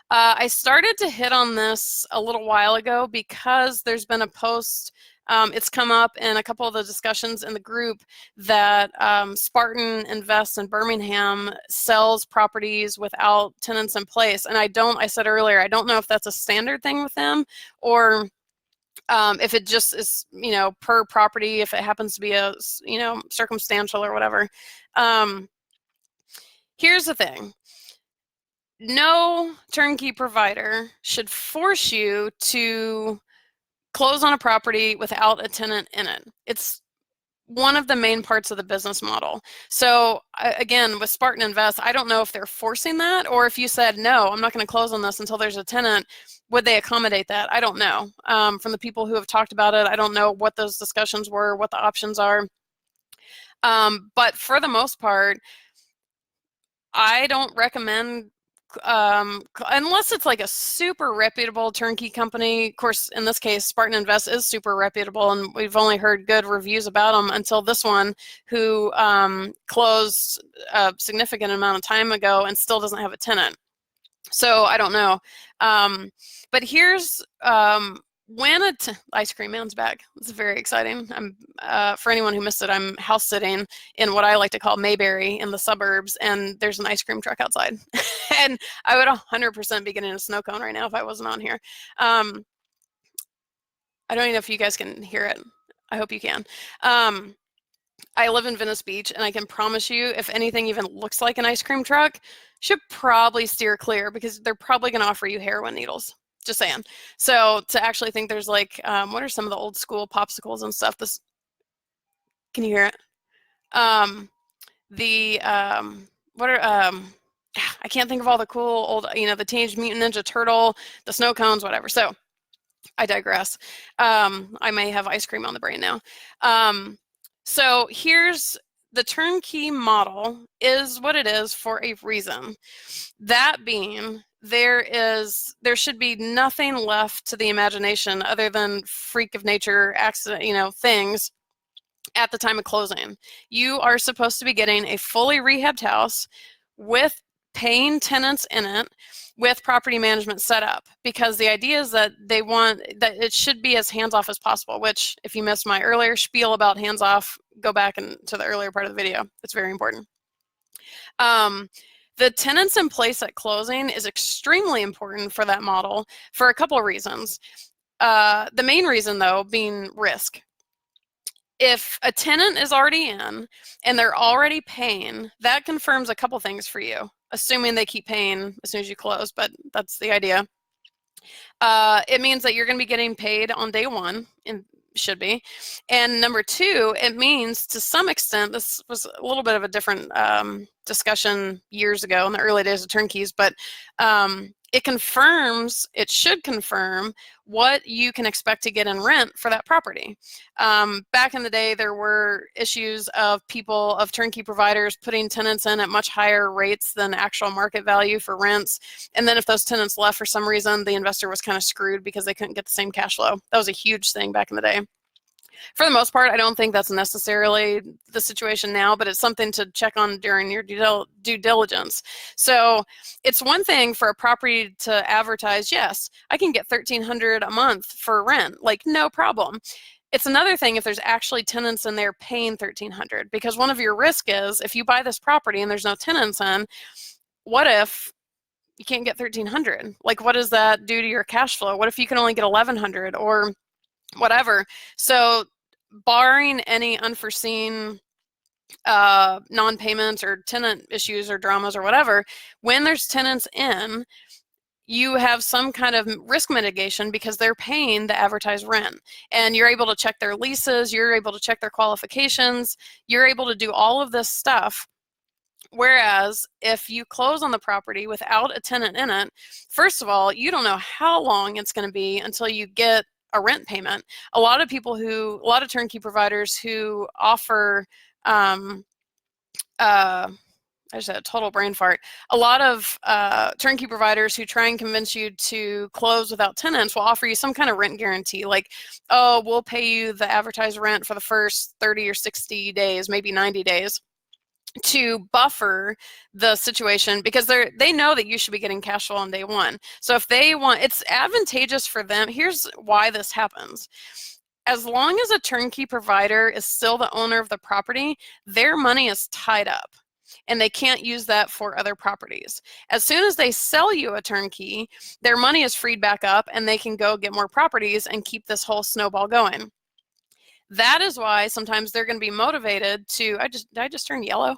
I started to hit on this a little while ago because there's been a post, it's come up in a couple of the discussions in the group that Spartan Invest in Birmingham sells properties without tenants in place. And I said earlier, I don't know if that's a standard thing with them, or if it just is, per property, if it happens to be a, circumstantial or whatever. Here's the thing. No turnkey provider should force you to close on a property without a tenant in it. It's one of the main parts of the business model. So again, with Spartan Invest, I don't know if they're forcing that, or if you said, no, I'm not going to close on this until there's a tenant, would they accommodate that? I don't know. From the people who have talked about it, I don't know what those discussions were, what the options are. But for the most part, I don't recommend unless it's like a super reputable turnkey company. Of course, in this case, Spartan Invest is super reputable, and we've only heard good reviews about them until this one, who closed a significant amount of time ago and still doesn't have a tenant. So I don't know. But here's when Ice Cream Man's back. It's very exciting. For anyone who missed it, I'm house sitting in what I like to call Mayberry in the suburbs, and there's an ice cream truck outside. And I would 100% be getting a snow cone right now if I wasn't on here. I don't even know if you guys can hear it. I hope you can. I live in Venice Beach, and I can promise you, if anything even looks like an ice cream truck, should probably steer clear, because they're probably going to offer you heroin needles. Just saying. So to actually think there's like, what are some of the old school popsicles and stuff? Can you hear it? What are, I can't think of all the cool old, the Teenage Mutant Ninja Turtle, the snow cones, whatever. So I digress. I may have ice cream on the brain now. So here's the turnkey model is what it is for a reason. That being, there should be nothing left to the imagination other than freak of nature, accident, things at the time of closing. You are supposed to be getting a fully rehabbed house with paying tenants in it, with property management set up, because the idea is that they want that it should be as hands-off as possible, which if you missed my earlier spiel about hands-off, go back to the earlier part of the video. It's very important. The tenants in place at closing is extremely important for that model for a couple of reasons. The main reason, though, being risk. If a tenant is already in and they're already paying, that confirms a couple things for you, assuming they keep paying as soon as you close, but that's the idea. It means that you're going to be getting paid on day one, and should be. And number two, it means to some extent, this was a little bit of a different discussion years ago in the early days of turnkeys, but it should confirm what you can expect to get in rent for that property. Back in the day, there were issues of turnkey providers putting tenants in at much higher rates than actual market value for rents. And then if those tenants left for some reason, the investor was kind of screwed because they couldn't get the same cash flow. That was a huge thing back in the day. For the most part, I don't think that's necessarily the situation now, but it's something to check on during your due diligence. So it's one thing for a property to advertise, yes, I can get $1,300 a month for rent, like no problem. It's another thing if there's actually tenants in there paying $1,300, because one of your risk is if you buy this property and there's no tenants in, what if you can't get $1,300? Like, what does that do to your cash flow? What if you can only get $1,100 or whatever? So barring any unforeseen non-payments or tenant issues or dramas or whatever, when there's tenants in, you have some kind of risk mitigation because they're paying the advertised rent, and you're able to check their leases, you're able to check their qualifications, you're able to do all of this stuff. Whereas if you close on the property without a tenant in it, first of all, you don't know how long it's going to be until you get a rent payment. A lot of turnkey providers who offer, I just had a total brain fart. A lot of turnkey providers who try and convince you to close without tenants will offer you some kind of rent guarantee, like, oh, we'll pay you the advertised rent for the first 30 or 60 days, maybe 90 days. To buffer the situation, because they know that you should be getting cash flow on day one. So if they want, it's advantageous for them. Here's why this happens. As long as a turnkey provider is still the owner of the property, their money is tied up and they can't use that for other properties. As soon as they sell you a turnkey, their money is freed back up and they can go get more properties and keep this whole snowball going. That is why sometimes they're going to be motivated to, did I just turn yellow?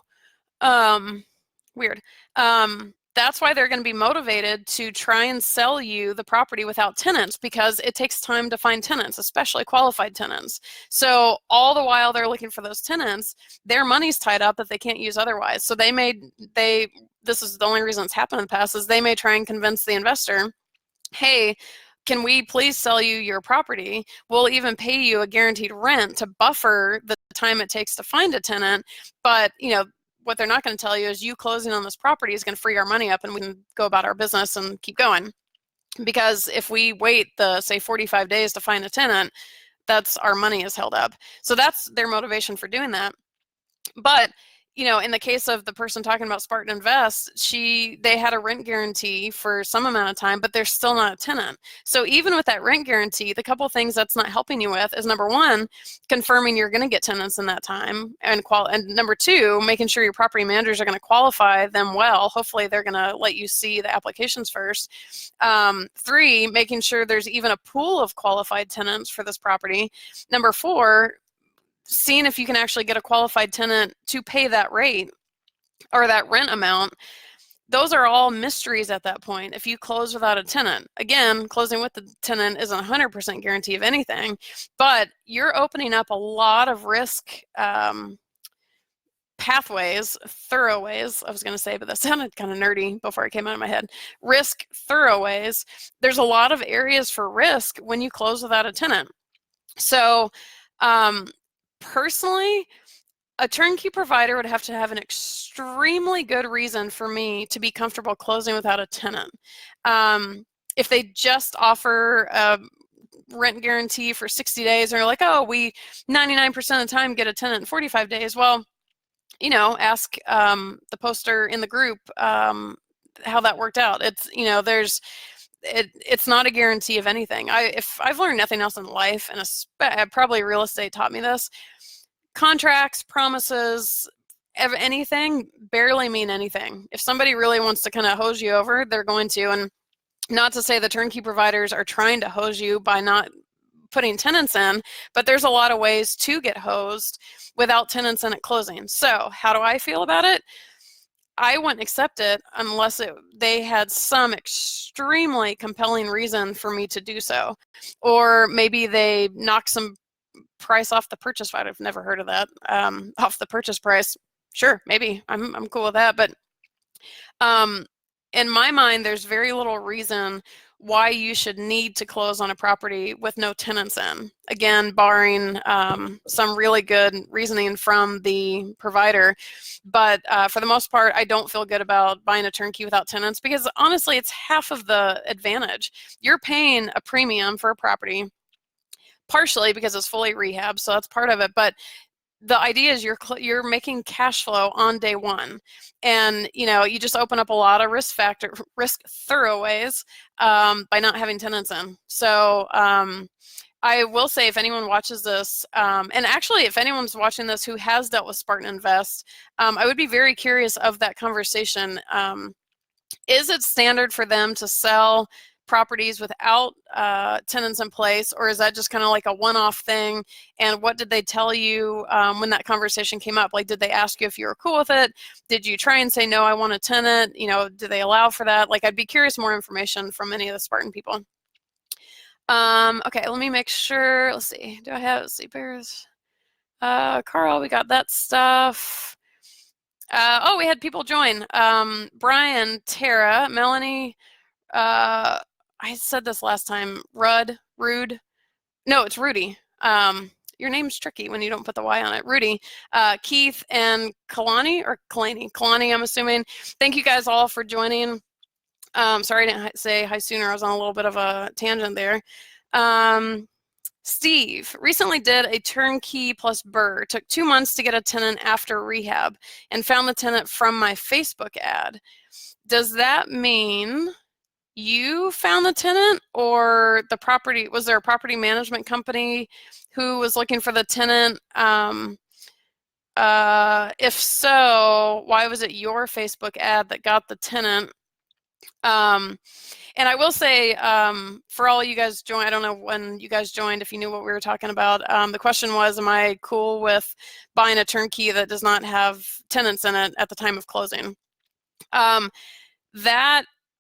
Weird. That's why they're going to be motivated to try and sell you the property without tenants, because it takes time to find tenants, especially qualified tenants. So all the while they're looking for those tenants, their money's tied up that they can't use otherwise. So this is the only reason it's happened in the past, is they may try and convince the investor, hey, can we please sell you your property? We'll even pay you a guaranteed rent to buffer the time it takes to find a tenant. But, what they're not going to tell you is you closing on this property is going to free our money up and we can go about our business and keep going. Because if we wait the, say, 45 days to find a tenant, that's our money is held up. So that's their motivation for doing that. But in the case of the person talking about Spartan Invest, they had a rent guarantee for some amount of time, but they're still not a tenant. So even with that rent guarantee, the couple of things that's not helping you with is, number one, confirming you're going to get tenants in that time, and number two, making sure your property managers are going to qualify them well. Hopefully they're going to let you see the applications first. Three, making sure there's even a pool of qualified tenants for this property. Number four, seeing if you can actually get a qualified tenant to pay that rate or that rent amount. Those are all mysteries at that point. If you close without a tenant, again, closing with the tenant isn't 100% guarantee of anything, but you're opening up a lot of risk pathways, thoroughways, I was going to say, but that sounded kind of nerdy before it came out of my head. Risk thoroughways. There's a lot of areas for risk when you close without a tenant. So personally, a turnkey provider would have to have an extremely good reason for me to be comfortable closing without a tenant. If they just offer a rent guarantee for 60 days and are like, oh, we 99% of the time get a tenant in 45 days, well, ask the poster in the group how that worked out. It's, it's not a guarantee of anything. If I've learned nothing else in life, and probably real estate taught me this, contracts, promises, anything barely mean anything. If somebody really wants to kind of hose you over, they're going to. And not to say the turnkey providers are trying to hose you by not putting tenants in, but there's a lot of ways to get hosed without tenants in at closing. So how do I feel about it? I wouldn't accept it unless they had some extremely compelling reason for me to do so. Or maybe they knock some price off the purchase price. I've never heard of that. Off the purchase price. Sure, maybe. I'm cool with that. But in my mind, there's very little reason why you should need to close on a property with no tenants in. Again, barring some really good reasoning from the provider. But for the most part, I don't feel good about buying a turnkey without tenants because honestly, it's half of the advantage. You're paying a premium for a property, partially because it's fully rehabbed, so that's part of it. But the idea is you're making cash flow on day one, and you just open up a lot of risk thoroughways by not having tenants in. So I will say, if anyone watches this, and actually if anyone's watching this who has dealt with Spartan Invest, I would be very curious of that conversation. Is it standard for them to sell properties without tenants in place, or is that just kind of like a one-off thing? And what did they tell you when that conversation came up? Like, did they ask you if you were cool with it? Did you try and say, no, I want a tenant? Do they allow for that? Like, I'd be curious more information from any of the Spartan people. Okay, let me make sure. Let's see. Do I have, let's see, bears? Carl, we got that stuff. Oh, we had people join. Brian, Tara, Melanie, I said this last time, Rude. No, it's Rudy. Your name's tricky when you don't put the Y on it. Rudy, Keith, and Kalani, or Kalani? Kalani, I'm assuming. Thank you guys all for joining. Sorry I didn't say hi sooner. I was on a little bit of a tangent there. Steve recently did a turnkey plus BRRRR. Took 2 months to get a tenant after rehab and found the tenant from my Facebook ad. Does that mean you found the tenant, or the property? Was there a property management company who was looking for the tenant? If so, why was it your Facebook ad that got the tenant? And I will say, for all you guys joined, I don't know when you guys joined, if you knew what we were talking about. The question was, am I cool with buying a turnkey that does not have tenants in it at the time of closing?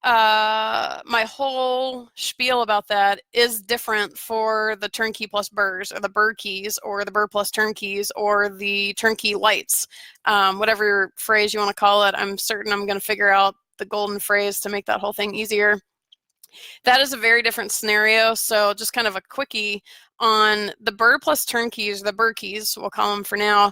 My whole spiel about that is different for the turnkey plus BRRRRs, or the BRRRR keys, or the BRRRR plus turnkeys, or the turnkey lights, whatever phrase you want to call it. I'm certain I'm going to figure out the golden phrase to make that whole thing easier. That is a very different scenario. So just kind of a quickie on the BRRRR plus turnkeys, the BRRRR keys, we'll call them for now,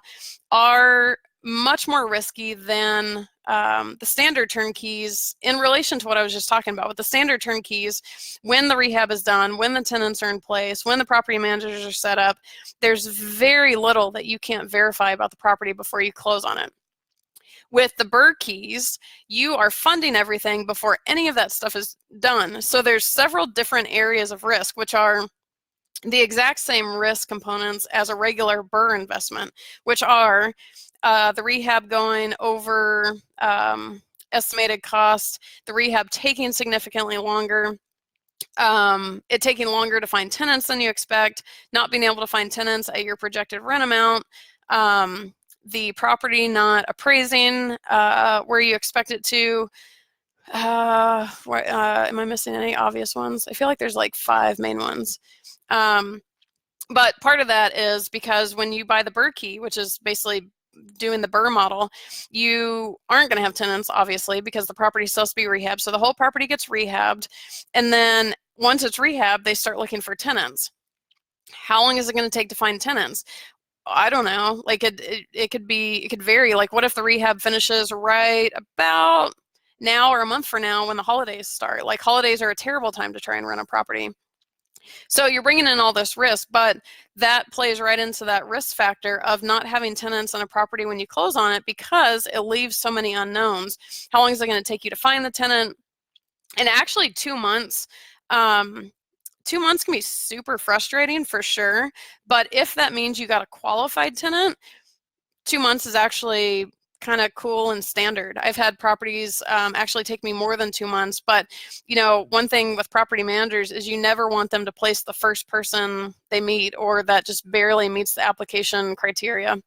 are much more risky than the standard turnkeys in relation to what I was just talking about. With the standard turnkeys, when the rehab is done, when the tenants are in place, when the property managers are set up, there's very little that you can't verify about the property before you close on it. With the Berkeys, you are funding everything before any of that stuff is done. So there's several different areas of risk, which are the exact same risk components as a regular BRRRR investment, which are the rehab going over estimated cost, the rehab taking significantly longer, it taking longer to find tenants than you expect, not being able to find tenants at your projected rent amount, the property not appraising where you expect it to. Am I missing any obvious ones? I feel like there's like 5 main ones. But part of that is because when you buy the Berkey, which is basically doing the BRRRR model, you aren't going to have tenants, obviously, because the property is supposed to be rehabbed. So the whole property gets rehabbed. And then once it's rehabbed, they start looking for tenants. How long is it going to take to find tenants? I don't know. Like it could vary. Like what if the rehab finishes right about now or a month from now when the holidays start? Like holidays are a terrible time to try and rent a property. So you're bringing in all this risk, but that plays right into that risk factor of not having tenants on a property when you close on it because it leaves so many unknowns. How long is it going to take you to find the tenant? And actually 2 months, 2 months can be super frustrating for sure. But if that means you got a qualified tenant, 2 months is actually kind of cool and standard. I've had properties actually take me more than 2 months, but one thing with property managers is you never want them to place the first person they meet or that just barely meets the application criteria.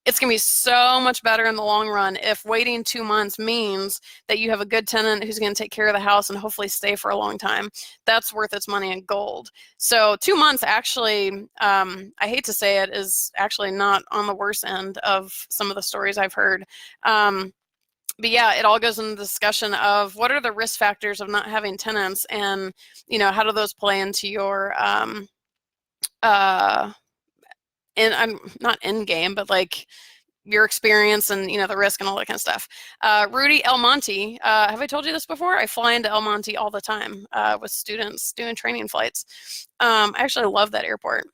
It's going to be so much better in the long run if waiting 2 months means that you have a good tenant who's going to take care of the house and hopefully stay for a long time. That's worth its money in gold. So 2 months actually, I hate to say it, is actually not on the worst end of some of the stories I've heard. But yeah, it all goes into the discussion of what are the risk factors of not having tenants and, how do those play into your, and I'm not end game, but like your experience and the risk and all that kind of stuff. Rudy El Monte, have I told you this before? I fly into El Monte all the time with students doing training flights. I actually love that airport.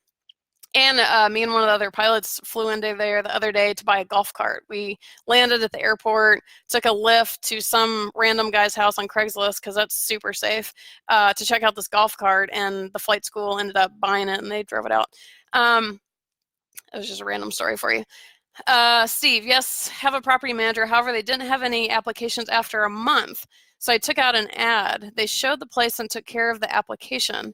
And me and one of the other pilots flew into there the other day to buy a golf cart. We landed at the airport, took a lift to some random guy's house on Craigslist because that's super safe to check out this golf cart, and the flight school ended up buying it and they drove it out. It was just a random story for you. Steve, yes, have a property manager. However, they didn't have any applications after a month. So I took out an ad. They showed the place and took care of the application.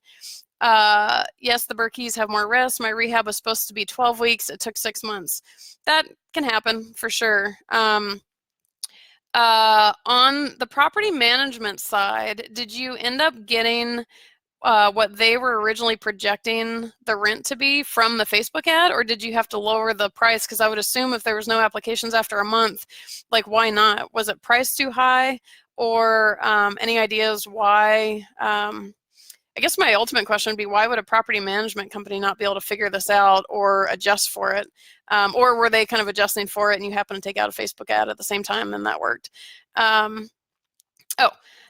Yes, the Berkeys have more risk. My rehab was supposed to be 12 weeks. It took 6 months. That can happen for sure. On the property management side, did you end up getting what they were originally projecting the rent to be from the Facebook ad, or did you have to lower the price? Because I would assume if there was no applications after a month, like why not? Was it priced too high, or any ideas why? I guess my ultimate question would be, why would a property management company not be able to figure this out or adjust for it? Or were they kind of adjusting for it and you happen to take out a Facebook ad at the same time and that worked?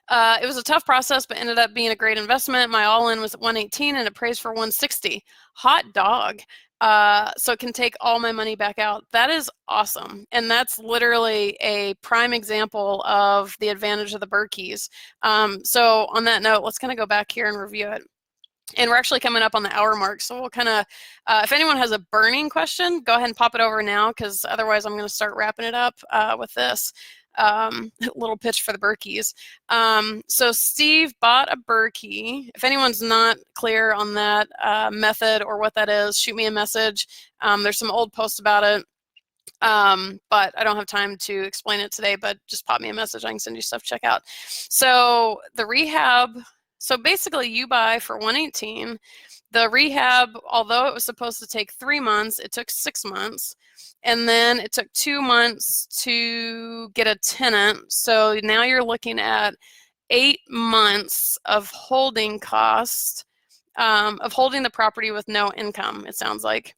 It was a tough process, but ended up being a great investment. My all-in was at 118 and it appraised for 160. Hot dog. So it can take all my money back out. That is awesome. And that's literally a prime example of the advantage of the Berkeys. So on that note, let's kind of go back here and review it. And we're actually coming up on the hour mark. So we'll kind of, if anyone has a burning question, go ahead and pop it over now, because otherwise I'm going to start wrapping it up with this. Little pitch for the Berkeys. So Steve bought a Berkey. If anyone's not clear on that method or what that is, shoot me a message. There's some old posts about it, but I don't have time to explain it today, but just pop me a message. I can send you stuff to check out. So the rehab, so basically you buy for 118. The rehab, although it was supposed to take 3 months, it took 6 months. And then it took 2 months to get a tenant. So now you're looking at 8 months of holding cost, of holding the property with no income, it sounds like.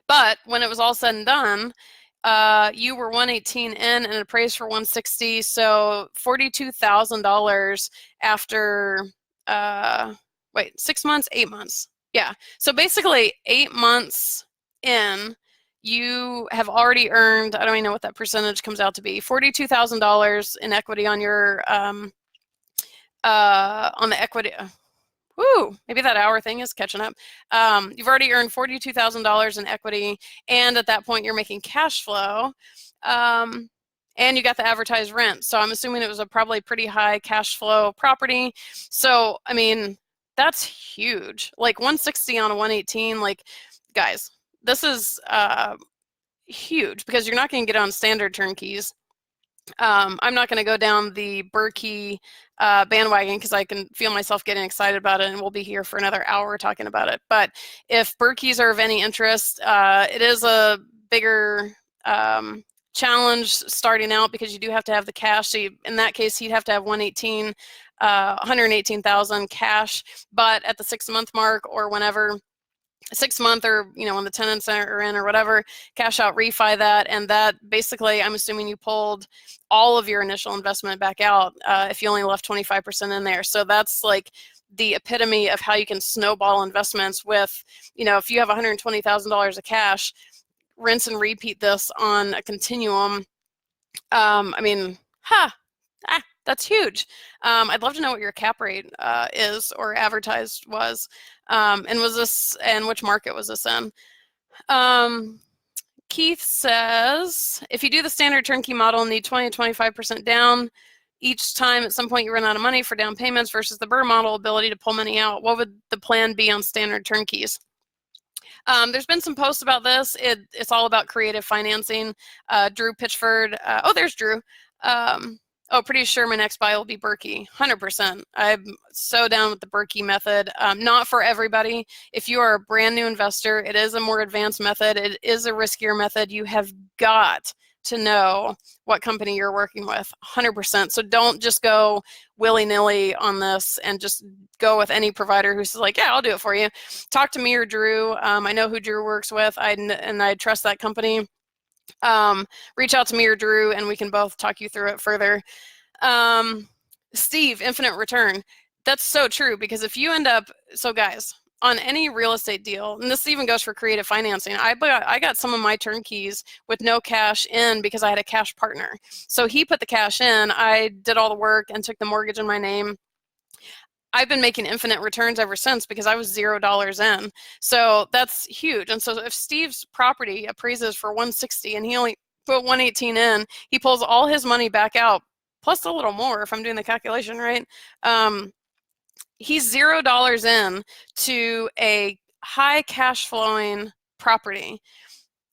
But when it was all said and done, you were 118 in and appraised for 160, so $42,000 after 6 months, 8 months. Yeah. So basically 8 months in, you have already earned, I don't even know what that percentage comes out to be, $42,000 in equity on your on the equity. Woo, maybe that hour thing is catching up. You've already earned $42,000 in equity, and at that point you're making cash flow, and you got the advertised rent. So I'm assuming it was a probably pretty high cash flow property. So I mean, that's huge. Like 160 on a 118. Like, guys, this is huge because you're not going to get on standard turnkeys. I'm not going to go down the Berkey bandwagon because I can feel myself getting excited about it, and we'll be here for another hour talking about it. But if Berkeys are of any interest, it is a bigger challenge starting out because you do have to have the cash. So in that case, he'd have to have 118,000 cash. But at the 6-month mark or whenever, 6 month or when the tenants are in or whatever, cash out, refi that, and that basically, I'm assuming you pulled all of your initial investment back out if you only left 25% in there. So that's like the epitome of how you can snowball investments with, if you have $120,000 of cash, rinse and repeat this on a continuum. I mean, that's huge. I'd love to know what your cap rate is or advertised was. And which market was this in? Keith says, if you do the standard turnkey model and need 20 to 25% down each time, at some point you run out of money for down payments versus the BRRRR model ability to pull money out, what would the plan be on standard turnkeys? There's been some posts about this. It's all about creative financing. Drew Pitchford. There's Drew. Pretty sure my next buy will be Berkey. 100%. I'm so down with the Berkey method. Not for everybody. If you are a brand new investor, it is a more advanced method. It is a riskier method. You have got to know what company you're working with. 100%. So don't just go willy-nilly on this and just go with any provider who's like, yeah, I'll do it for you. Talk to me or Drew. I know who Drew works with, and I trust that company. Reach out to me or Drew, and we can both talk you through it further. Steve, infinite return. That's so true, because if you end up, so guys, on any real estate deal, and this even goes for creative financing, I got some of my turnkeys with no cash in because I had a cash partner. So he put the cash in, I did all the work and took the mortgage in my name. I've been making infinite returns ever since because I was $0 in. So that's huge. And so if Steve's property appraises for 160 and he only put 118 in, he pulls all his money back out, plus a little more if I'm doing the calculation right. He's $0 in to a high cash flowing property,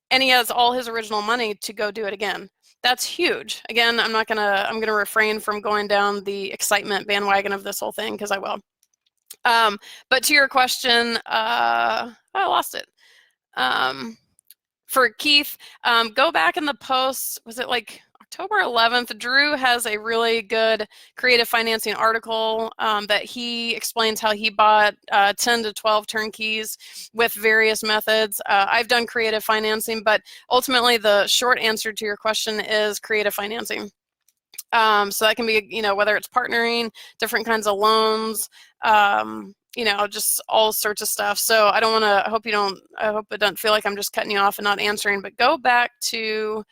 and he has all his original money to go do it again. That's huge. Again, I'm gonna refrain from going down the excitement bandwagon of this whole thing because I will. But to your question, I lost it. For Keith, go back in the post. Was it like October 11th? Drew has a really good creative financing article that he explains how he bought 10 to 12 turnkeys with various methods. I've done creative financing, but ultimately the short answer to your question is creative financing. So that can be, whether it's partnering, different kinds of loans, just all sorts of stuff. So I hope it doesn't feel like I'm just cutting you off and not answering, but go back to,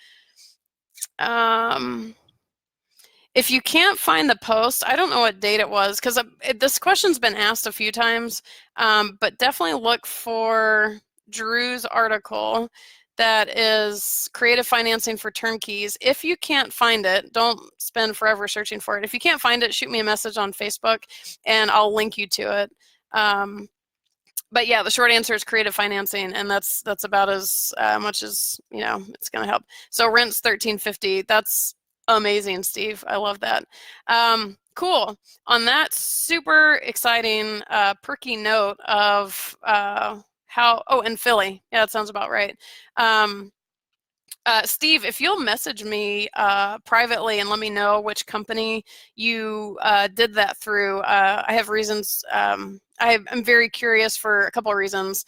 if you can't find the post, I don't know what date it was, because this question's been asked a few times, but definitely look for Drew's article that is creative financing for turnkeys. If you can't find it, don't spend forever searching for it. If you can't find it, shoot me a message on Facebook and I'll link you to it. But yeah, the short answer is creative financing, and that's about as much as it's going to help. So rent's $1,350. That's amazing, Steve. I love that. Cool. On that super exciting, perky note of and Philly. Yeah, that sounds about right. Steve, if you'll message me privately and let me know which company you did that through, I have reasons. I'm very curious for a couple of reasons.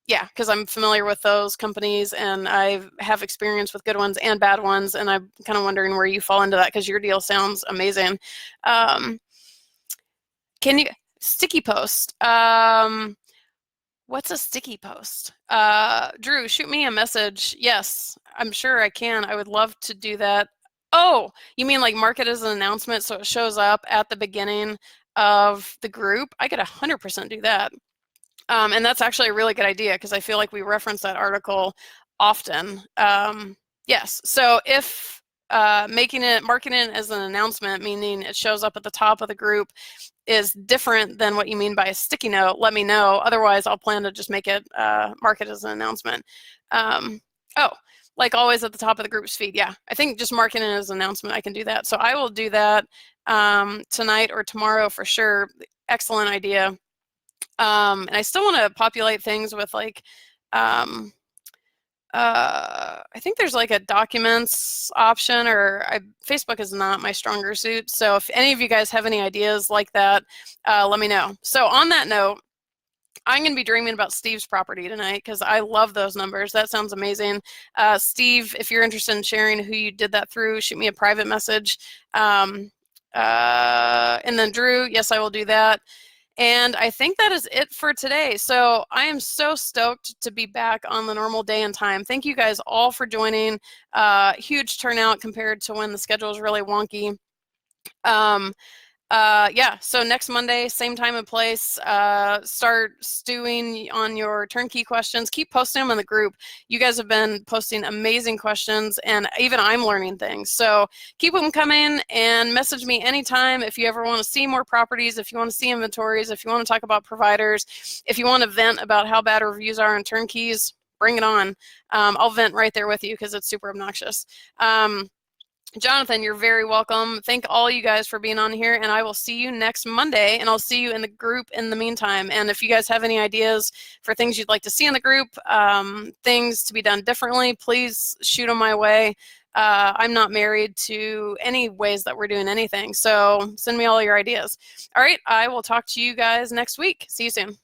Yeah, because I'm familiar with those companies and I have experience with good ones and bad ones, and I'm kind of wondering where you fall into that because your deal sounds amazing. Um, can you sticky post? What's a sticky post? Drew, shoot me a message. Yes, I'm sure I can. I would love to do that. Oh, you mean like mark it as an announcement so it shows up at the beginning of the group? I could 100% do that. And that's actually a really good idea because I feel like we reference that article often. Yes, so if marking it as an announcement, meaning it shows up at the top of the group, is different than what you mean by a sticky note, let me know. Otherwise, I'll plan to just make it mark it as an announcement. Oh, like always at the top of the group's feed. Yeah, I think just marking it as an announcement, I can do that. So I will do that tonight or tomorrow for sure. Excellent idea. And I still want to populate things with like, I think there's like a documents option, or Facebook is not my stronger suit. So if any of you guys have any ideas like that, let me know. So on that note, I'm going to be dreaming about Steve's property tonight because I love those numbers. That sounds amazing. Steve, if you're interested in sharing who you did that through, shoot me a private message. And then Drew, yes, I will do that. And I think that is it for today. So I am so stoked to be back on the normal day and time. Thank you guys all for joining. Huge turnout compared to when the schedule is really wonky. Yeah, so next Monday, same time and place. Start stewing on your turnkey questions. Keep posting them in the group. You guys have been posting amazing questions, and even I'm learning things. So keep them coming and message me anytime if you ever want to see more properties, if you want to see inventories, if you want to talk about providers, if you want to vent about how bad reviews are on turnkeys, bring it on. I'll vent right there with you because it's super obnoxious. Jonathan, you're very welcome. Thank all you guys for being on here, and I will see you next Monday, and I'll see you in the group in the meantime. And if you guys have any ideas for things you'd like to see in the group, things to be done differently, please shoot them my way. I'm not married to any ways that we're doing anything, so send me all your ideas. All right, I will talk to you guys next week. See you soon.